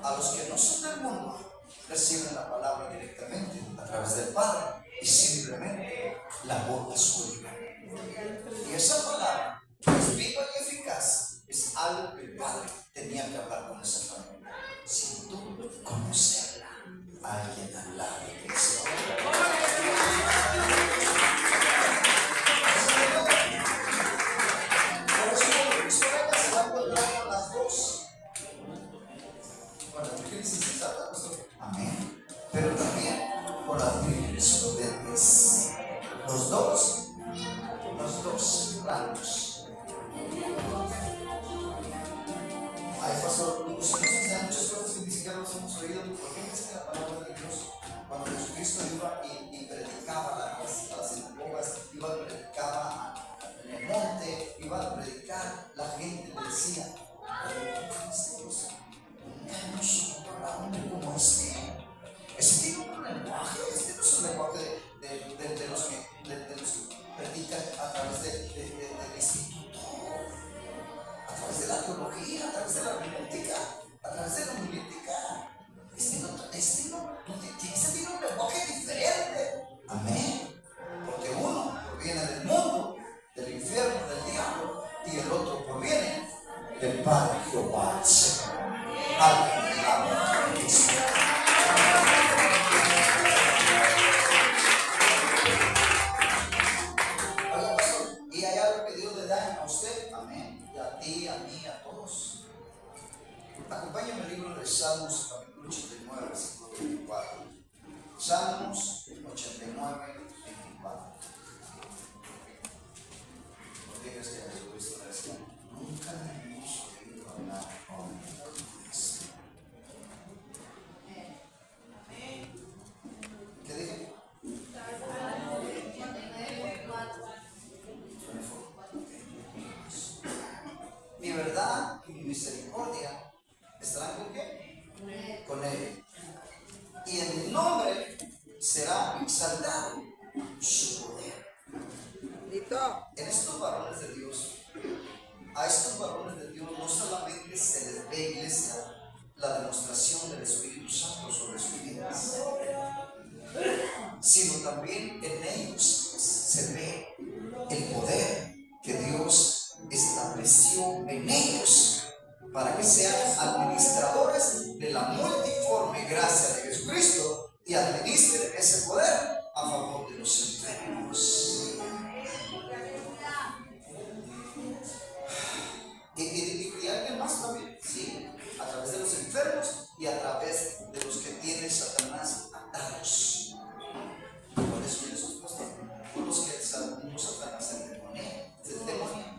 A los que no son del mundo reciben la palabra directamente a través del Padre y simplemente la boca suelta. Y esa palabra es viva y eficaz. Es algo que el Padre tenía que hablar con esa familia. Sin tú conocerla, alguien al lado de Cristo. Por eso cuando Cristo venga se va a encontrar con las dos. Con las vírgenes insensatas, amén. Pero también con las vírgenes prudentes. Los dos rangos. Ay, pastor, nos enseñan muchas cosas que ni siquiera nos hemos oído. ¿Por qué es que la palabra de Dios, cuando Jesucristo iba y predicaba a las sinagogas, iba y predicaba en el monte, iba a predicar, la gente le decía, este Dios, no es un hombre como este. Este tiene un lenguaje, este no es un lenguaje de los que predican a través del instituto, a través de la teología, a través de la hermenéutica, a través de la homilítica. Este tiene un lenguaje diferente. Amén. Porque uno proviene del mundo, del infierno, del diablo, y el otro proviene del Padre Jehová, Señor. Aleluya. Y hay algo que Dios le da a usted, amén, y a ti, a mí, a todos. Acompáñame al libro de Salmos, capítulo 89, versículo 2. Salmos 89, 24. ¿Por qué crees que Jesucristo decía? Nunca hemos oído hablar con Cristo. ¿Qué dije? Mi verdad y mi misericordia estarán con qué? Con él. Y en mi nombre será exaltado su poder. En estos varones de Dios, a estos varones de Dios no solamente se les ve, iglesia, la demostración del Espíritu Santo sobre sus vidas, sino también en ellos se ve el poder que Dios estableció en ellos para que sean administradores de la multiforme gracia de Jesucristo y administren ese poder a favor de los enfermos. ¿Y alguien más también? Sí, a través de los enfermos y a través de los que tiene Satanás atados. Por eso Jesús, pastor, por los que Satanás endemonia,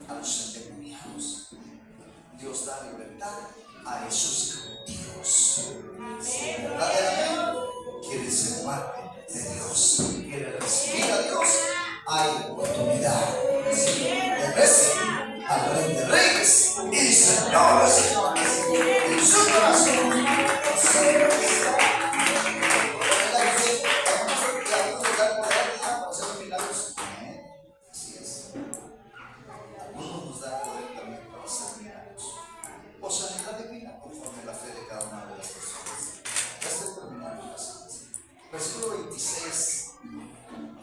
a los endemoniados. Dios da libertad a esos cautivos. Si verdaderamente quieren ser parte de Dios, quieren recibir a Dios, hay oportunidad. Regresen al Rey de Reyes y Señor de Señores en su corazón. Así es. Algunos nos da poder también para hacer milagros o sanidad divina conforme la fe de cada una de las personas. Ya estoy terminando. Versículo 26.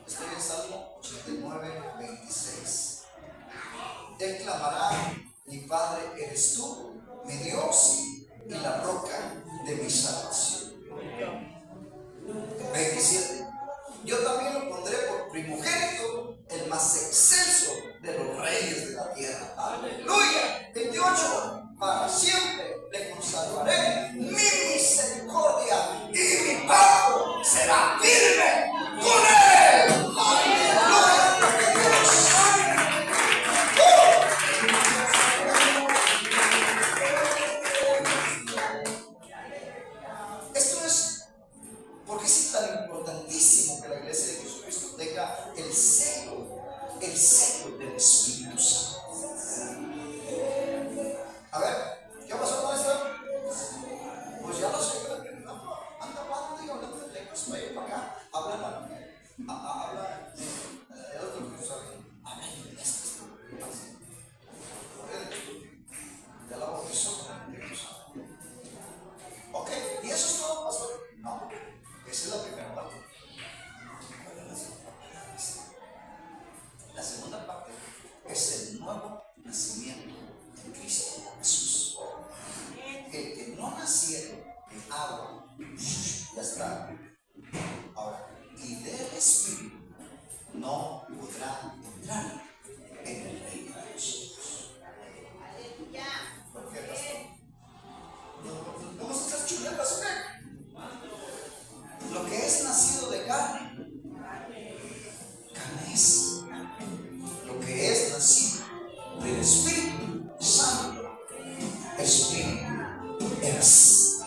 Estoy en Salmo 89, 26. Él clamará: mi Padre eres tú, mi Dios y la roca de mi salvación. 27. Yo también lo pondré por primogénito, el más excelso de los reyes de la tierra. Aleluya. 28. Para siempre le consagraré mi misericordia y mi pacto será firme con él. Aleluya. Esto es porque es tan importantísimo que la iglesia de Jesucristo tenga el sello del Espíritu Santo. A ver, ¿qué pasó con esto? Pues ya lo sé, anda hablando y hablando de lenguas para allá para acá, habla el otro que sabe, habla inglés. Ya la bautizó con el Espíritu Santo. Ok, ¿y eso es todo, pastor? No, esa es la primera parte. La segunda parte es el nuevo nacimiento en Cristo Jesús. El que no naciera de agua, ya está. Ahora, y del Espíritu no podrá entrar en el reino de los cielos. ¿Por qué, pastor? ¿Vamos a estar chuletas o qué? Lo que es nacido de carne es. Lo que es nacido del Espíritu Santo, Espíritu es.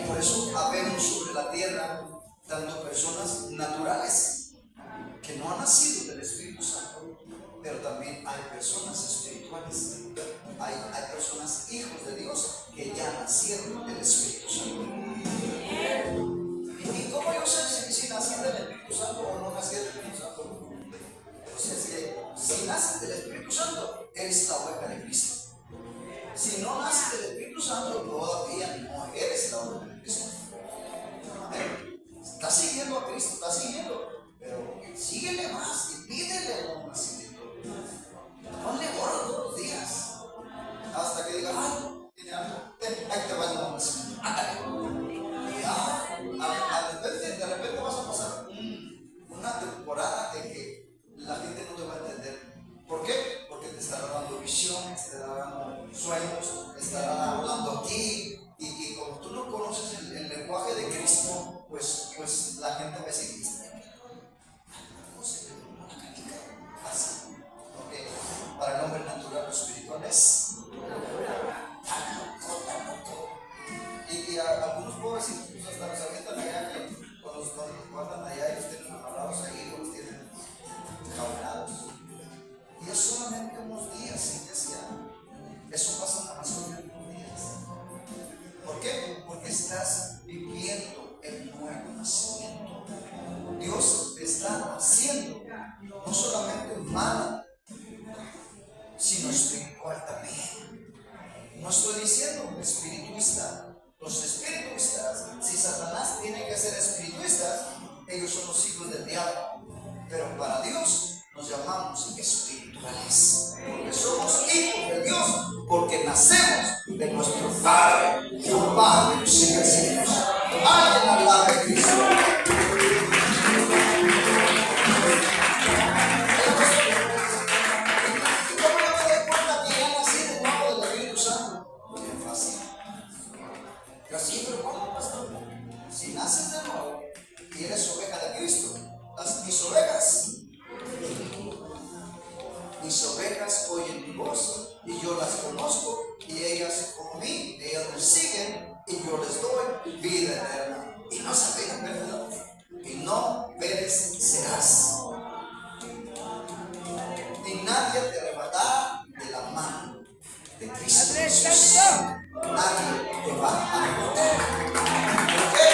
Por eso habemos sobre la tierra tanto personas naturales que no han nacido del Espíritu Santo, pero también hay personas espirituales. Hay personas hijos de Dios que ya nacieron del Espíritu Santo. ¿Y cómo yo sé si nací del Espíritu Santo o no nací del Espíritu Santo? O sea, si naces del Espíritu Santo, eres la oveja de Cristo. Si no naces del Espíritu Santo, todavía no eres la oveja de Cristo. Estás siguiendo a Cristo, estás siguiendo, pero síguele más y pídele el nuevo nacimiento. Ponle oro todos los días hasta que diga, ay, tiene algo, ahí te va el nuevo nacimiento. Y algunos pobrecitos hasta los avientan allá, con los guardan allá y los tienen amarrados ahí, o los tienen encadenados. Y es solamente unos días, iglesia. Eso pasa en la Amazonia en unos días. ¿Por qué? Porque estás viviendo el nuevo nacimiento. Dios te está haciendo no solamente humano, sino espiritual también. No estoy diciendo espirituista. Los espirituistas, si Satanás tiene que ser espirituistas, ellos son los hijos del diablo. Pero para Dios nos llamamos espirituales, porque somos hijos de Dios, porque nacemos de nuestro Padre, el Padre de los ejércitos. Alguien habla de Cristo. ¿Cómo yo me doy cuenta que ya nací de nuevo del Espíritu Santo? Bien fácil. Yo sí, pero ¿cómo, pastor? Si naces de nuevo y eres oveja de Cristo, mis ovejas oyen mi voz y yo las conozco y ellas como mí, ellas me siguen y yo les doy vida eterna y no se verán y no perecerás. Y nadie te arrebatará de la mano de Cristo Jesús. Nadie te va a arrebatar. ¿Por qué?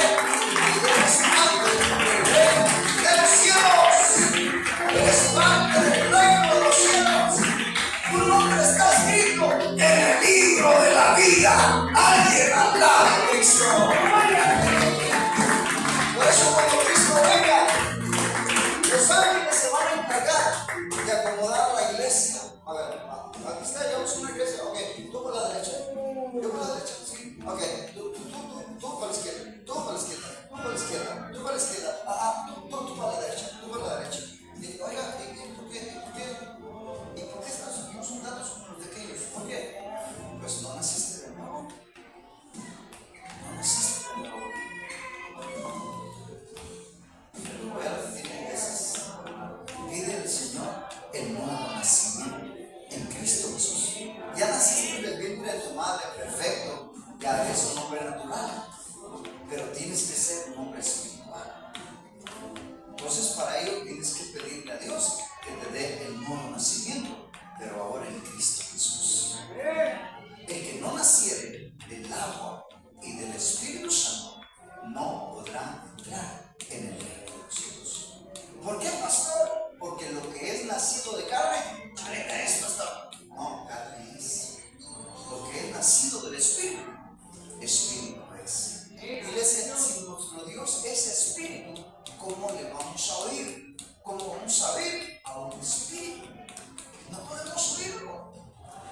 Porque eres parte del reino de los cielos. Eres parte del reino de los cielos. Tu nombre está escrito en el libro de la vida. Alguien habla de Cristo. Por eso cuando Cristo venga, los ángeles se van a encargar de acomodar la iglesia. A ver, aquí está, llevamos una iglesia. Ok, tú por la derecha. Yo por la derecha, ¿sí? Ok, tú para la izquierda. Tú para la izquierda. Tú para la izquierda. Tú para la izquierda. Tú para la derecha. Tú para la derecha. Y, oiga, ¿y por qué estamos juntando con los de aquellos? ¿Por qué? Pues no naciste de nuevo. No naciste de nuevo. Pero voy a repetir veces. Pide al Señor el nuevo nacimiento en Cristo Jesús. Ya naciste del vientre de tu madre, perfecto. Ya eres un hombre natural. Pero tienes que ser un hombre espiritual. Entonces, para ello tienes que pedirle a Dios que te dé el nuevo nacimiento, pero ahora en Cristo Jesús. El que no naciere del agua y del Espíritu Santo no podrá entrar en el reino de los cielos. ¿Por qué, pastor? Porque lo que es nacido de carne, careta es, pastor. No, carne es. Lo que es nacido del Espíritu, Espíritu es. Iglesia, si nuestro Dios es Espíritu, ¿cómo le vamos a oír? ¿Cómo vamos a oír a un Espíritu? No podemos oírlo.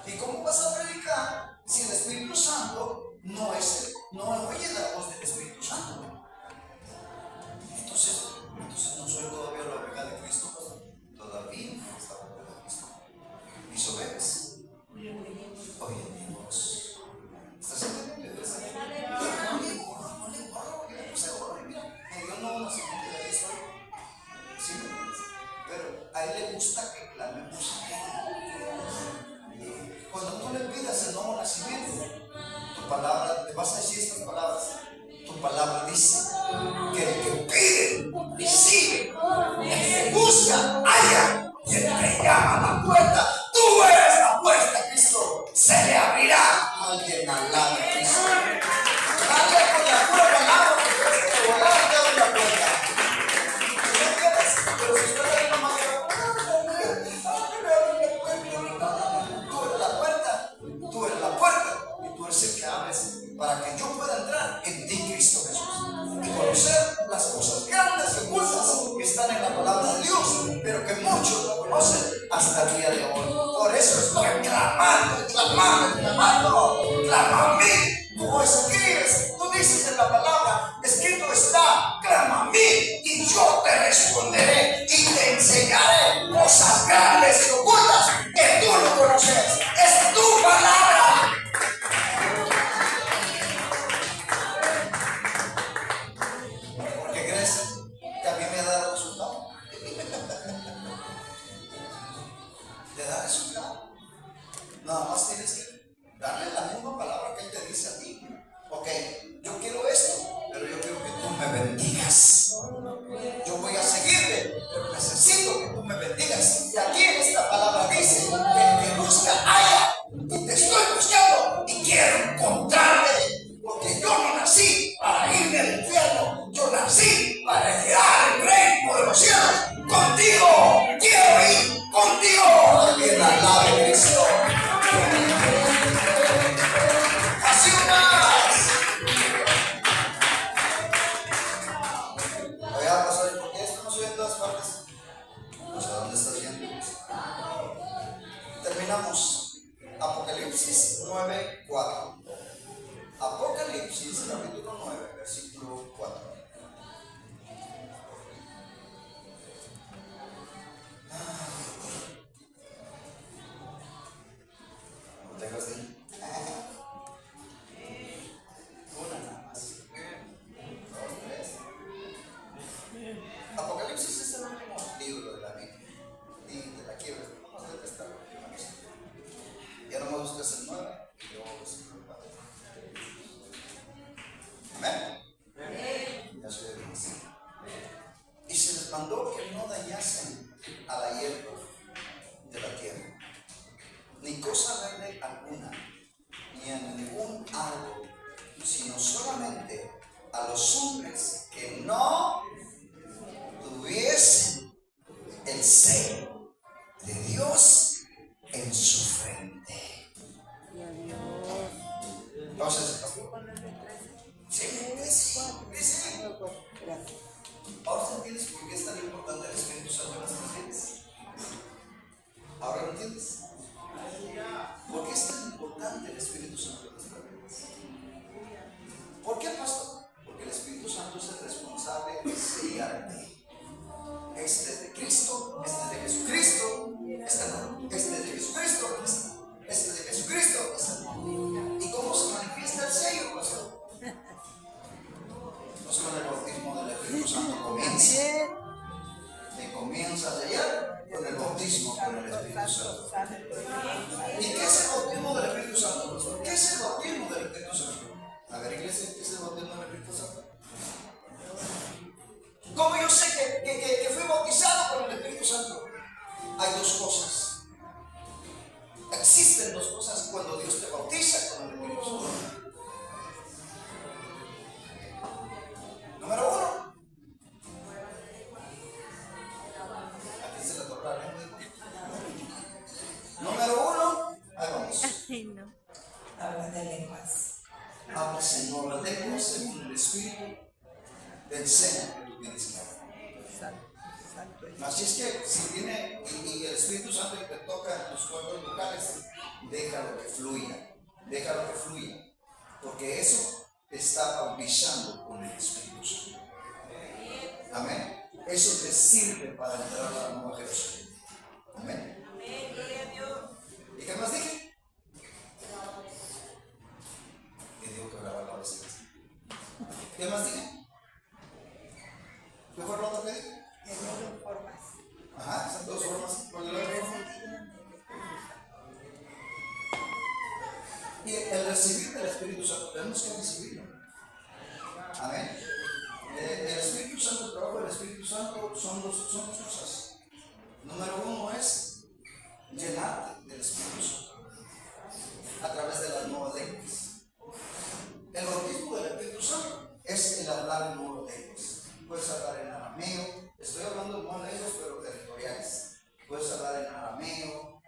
¿Y cómo vas a predicar si el Espíritu Santo no oye la voz del Espíritu Santo? Entonces no soy todavía la oveja de Cristo, pastor. Todavía no está la oveja de Cristo. Mis ovejas oyen mi voz. ¿Estás entendiendo? No le borro, yo no se borra. Mira, me dio un nuevo nacimiento de Cristo. ¿Sí? Pero a él le gusta que clamemos a él. Cuando tú le pidas el nuevo nacimiento, tu palabra, te vas a decir estas palabras. Tu palabra dice que el que pide, recibe, el que busca, halla, y el que llama a la puerta, tú eres la puerta, Cristo, se le abrirá. Alguien al lado de Cristo. Alguien con la pura palabra que tienes que volar, te abre la puerta. ¿No quieres? Pero si usted ahí nomás tú eres la puerta y tú eres el que abres para que yo pueda entrar en ti, Cristo Jesús, y conocer las cosas grandes y ocultas que están en la palabra de Dios, pero que muchos no conocen hasta el día de hoy. Por eso estoy clamando, clama a mí. Tú escribes, tú dices en la palabra, escrito está, clama a mí y yo te responderé y te enseñaré cosas grandes y ocultas que tú no conoces. Es tu palabra. ¿Por qué crees que a mí me da resultado? ¿Le da resultado? Nada más tienes que darle la misma palabra que él te me bendigas. Yo voy a seguirte, pero necesito que tú me bendigas. Y aquí en esta palabra dice: el que busca, halla. Y te estoy buscando y quiero encontrarte. Porque yo no nací para irme al infierno. Yo nací para heredar el reino de los cielos. Contigo quiero ir, contigo. También la alabe de Cristo. Así más. Voy a pasar, porque esto no se ve en todas partes. No sé dónde está yendo. Terminamos. Apocalipsis 9:4. Apocalipsis capítulo 9, versículo 4. ¿No te acuerdas de ahí? Una nada más. 2, 3. Apocalipsis es el último libro de la Biblia. Y te la quiero. Vamos a detestar. Ya no me buscas el 9 y luego versículo 4. Amén. Ya soy de Dios. Y se les mandó que no dañasen a la hierba de la tierra, ni cosa verde alguna, ni a ningún árbol, sino solamente a los hombres que no tuviesen el sello de Dios en su frente. Entonces, sí. Ahora entiendes por qué es tan importante el Espíritu Santo en nuestras vidas. Ahora lo entiendes. ¿Por qué es tan importante el Espíritu Santo en nuestras vidas? ¿Por qué, pastor? Porque el Espíritu Santo es el responsable de sellarte. Este es de Cristo, este es de Jesucristo, este no, este es de Jesucristo, este es de Jesucristo, este no. ¿Y cómo se manifiesta el sello, pastor? Pues con el bautismo del Espíritu Santo comienza. Y comienza a sellar con el bautismo con el Espíritu Santo. ¿Y qué es el bautismo del Espíritu Santo, pastor? ¿Qué es el bautismo del Espíritu Santo? A ver, iglesia, ¿qué es el bautismo del Espíritu Santo? ¿Cómo yo sé que fui bautizado con el Espíritu Santo? Hay dos cosas. Existen dos cosas cuando Dios te bautiza con el Espíritu Santo. Número uno. Aquí se le toca la lengua. Número uno. Ahí vamos. Habla de lenguas. Hablas en nuevas lenguas según el Espíritu te enseña que tú tienes que hablar. Así es que si viene y el Espíritu Santo te toca tus cuerdas vocales, déjalo que fluya, porque eso te está bautizando con el Espíritu Santo. Amén. Eso te sirve para entrar a la nueva Jerusalén. Amén. ¿Y qué más dije? Te digo que hablaba la vez. ¿Qué más dije? ¿Qué fue lo otro que dije? Ajá, esas dos formas. ¿Cuál es la otra forma? Y el recibir del Espíritu Santo, tenemos que recibirlo. Amén. El Espíritu Santo, el trabajo del Espíritu Santo son dos cosas. Número uno es llenarte del Espíritu Santo a través de las nuevas lenguas. El bautismo del Espíritu Santo es el hablar en nuevas lenguas. Puedes hablar en arameo, estoy hablando de nuevas lenguas pero territoriales. Puedes hablar en arameo,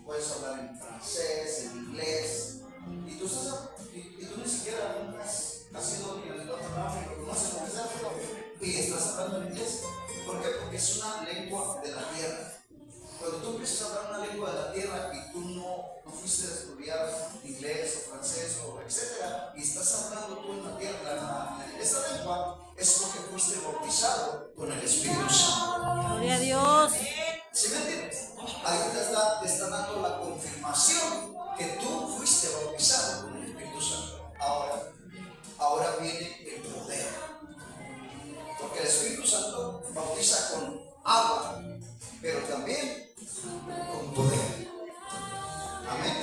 puedes hablar en francés, en inglés. Y tú ni siquiera nunca has ido ni al otro lado, ni lo conoces, y estás hablando en inglés. ¿Por qué? Porque es una lengua de la tierra. Cuando tú empiezas a hablar una lengua de la tierra y tú no fuiste a estudiar inglés o francés o etcétera, y estás hablando tú en la tierra, esa lengua es lo que fuiste bautizado con el Espíritu Santo. Gloria a Dios. ¿Sí me entiendes? Ahí te está dando la confirmación que tú fuiste bautizado con el Espíritu Santo. Ahora viene el poder. Porque el Espíritu Santo bautiza con agua, pero también con poder. Amén.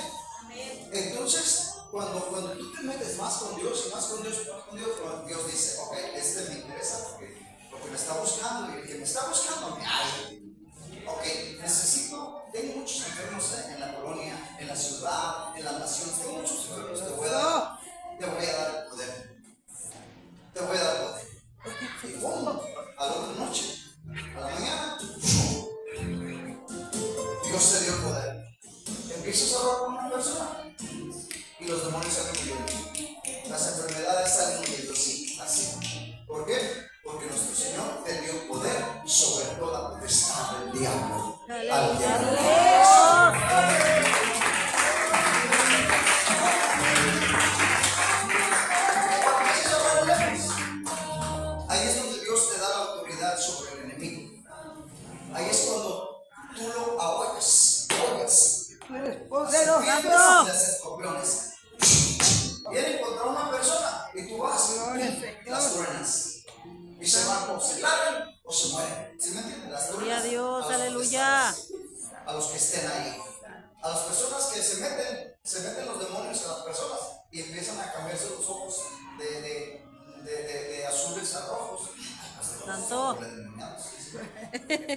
Entonces, cuando tú te metes más con con Dios y más con Dios, más con Dios, pero Dios dice, ok, este me interesa porque me está buscando y el que me está buscando me hay. Ok, tengo muchos enfermos en la colonia, en la ciudad, en las naciones, tengo muchos enfermos, te voy a dar el poder. Te voy a dar poder. Y ¡pum! A la otra noche, a la mañana, Dios te dio el poder. Empiezas a hablar con una persona y los demonios salen huyendo. Las enfermedades salen huyendo, así. ¿Por qué? Porque nuestro Señor te dio poder sobre toda potestad del diablo. Al diablo. Ahí es donde Dios te da la autoridad sobre el enemigo. Ahí es cuando tú lo ahogas. Las escorpiones vienen contra una persona y tú vas y las truenas. Y se van o se largan o se mueren. ¿Sí me entienden? Las Gloria a truenas Dios, aleluya. a los que estén ahí. A las personas que se meten los demonios a las personas y empiezan a cambiarse los ojos de azules a rojos. Santo.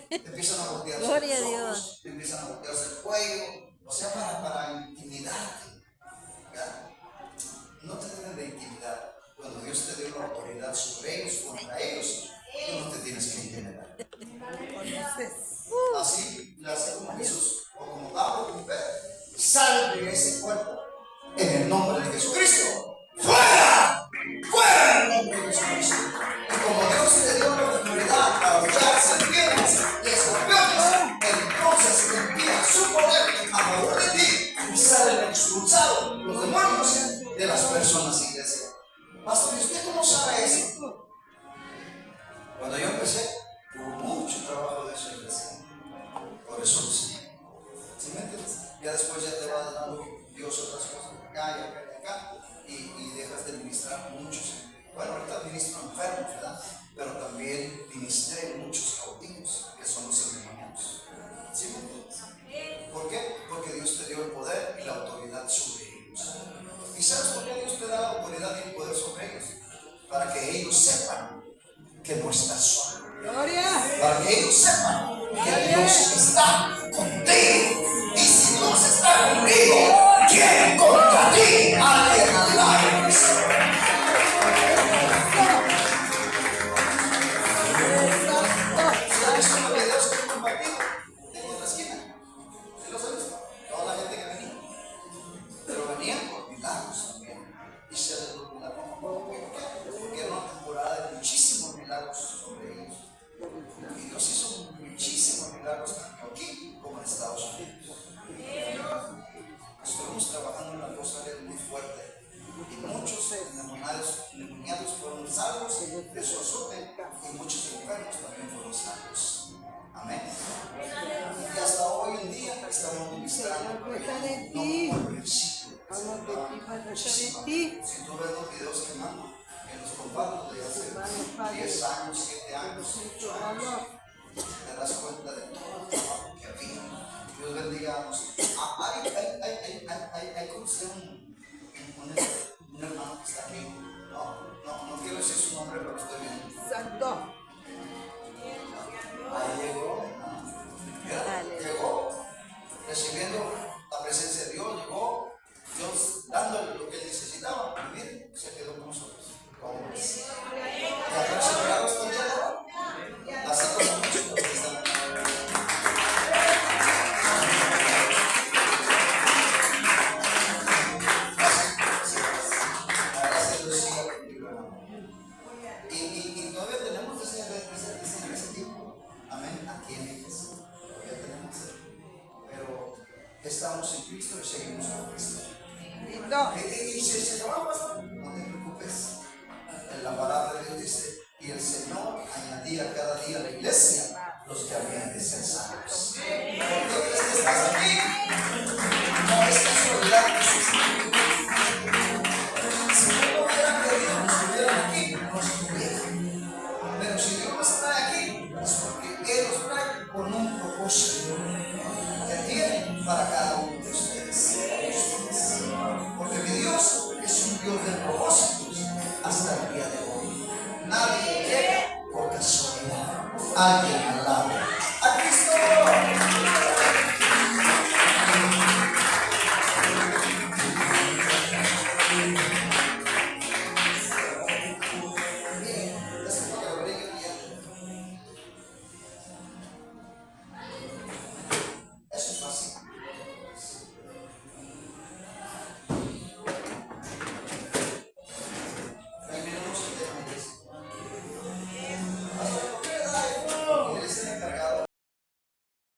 Empiezan a voltearse Gloria a los Dios. ojos, empiezan a voltearse el cuello, o sea, para intimidarte. ¿Ya? No te deben de intimidar. Cuando Dios te dio la autoridad sobre ellos, contra ellos, tú no te tienes que intimidar. Así le hace como Jesús, o como Pablo, como Pedro. Sal de ese cuerpo en el nombre de Jesucristo. ¡Fuera! ¡Fuera en el nombre de Jesucristo! Y como Dios te dio la autoridad para luchar serpientes y escorpiones, entonces envía su poder a favor de ti y salen expulsados los demonios de las personas, iglesia. Pastor, ¿y usted cómo sabe eso? Cuando yo empecé, hubo mucho trabajo de eso, iglesia. Por eso lo sé. ¿Sí me entiendes? Ya después ya te va dando Dios otras cosas de acá y acá y acá, y dejas de ministrar muchos. Bueno, ahorita ministro enfermos, ¿verdad? Pero también ministré muchos cautivos, que son los endemoniados. ¿Sí me entiendes? ¿Por qué? Porque Dios te dio el poder y la autoridad sobre ellos. ¿Y sabes por qué Dios te da la autoridad y el poder sobre ellos? Para que ellos sepan que no estás solo. Para que ellos sepan que Dios está contigo. Y si Dios está contigo, ¿quién contra ti? Alguien al lado. ¿Sí has visto los videos que he compartido? En otra esquina. ¿Sí los has visto? Toda la gente que venía. Pero venían por milagros también. Y se les milagros. ¿Por qué? Porque era una temporada de muchísimos milagros sobre ellos. Y Dios hizo muchísimos milagros tanto aquí como en Estados Unidos. Estuvimos trabajando en la cosa muy fuerte. Y muchos endemoniados fueron salvos de su azote. Y muchos enfermos también fueron salvos. Amén. Y hasta hoy en día estamos ministrando. No como al principio. Si tú ves los videos que mando, que los comparto de hace 10 años, 7 años, 8 años, te das cuenta de todo el trabajo que había. Dios bendiga a nosotros. Hay como si un hermano que está aquí. No quiero decir su nombre, pero estoy viendo. Santo. Ahí llegó, llegó recibiendo la presencia de Dios, llegó Dios dándole lo que él necesitaba. Y miren, se quedó con nosotros. ¿Cómo es? Y acá se quedó respondiendo. Así como muchos de los que están aquí. Y todavía tenemos ese tiempo. Amén. Aquí en la iglesia. Todavía tenemos. Pero estamos en Cristo y seguimos con Cristo. Y si se acabó, pastor, no te preocupes. En la palabra de Dios dice: y el Señor añadía cada día a la iglesia los que habían de ser salvos. ¿Por qué crees que estás aquí? No es casualidad que si no hubieran querido que estuvieran aquí, no estuvieran. Pero si Dios los trae aquí, es porque Él los trae con un propósito que tiene para cada uno de ustedes. Porque mi Dios es un Dios de propósito. alguien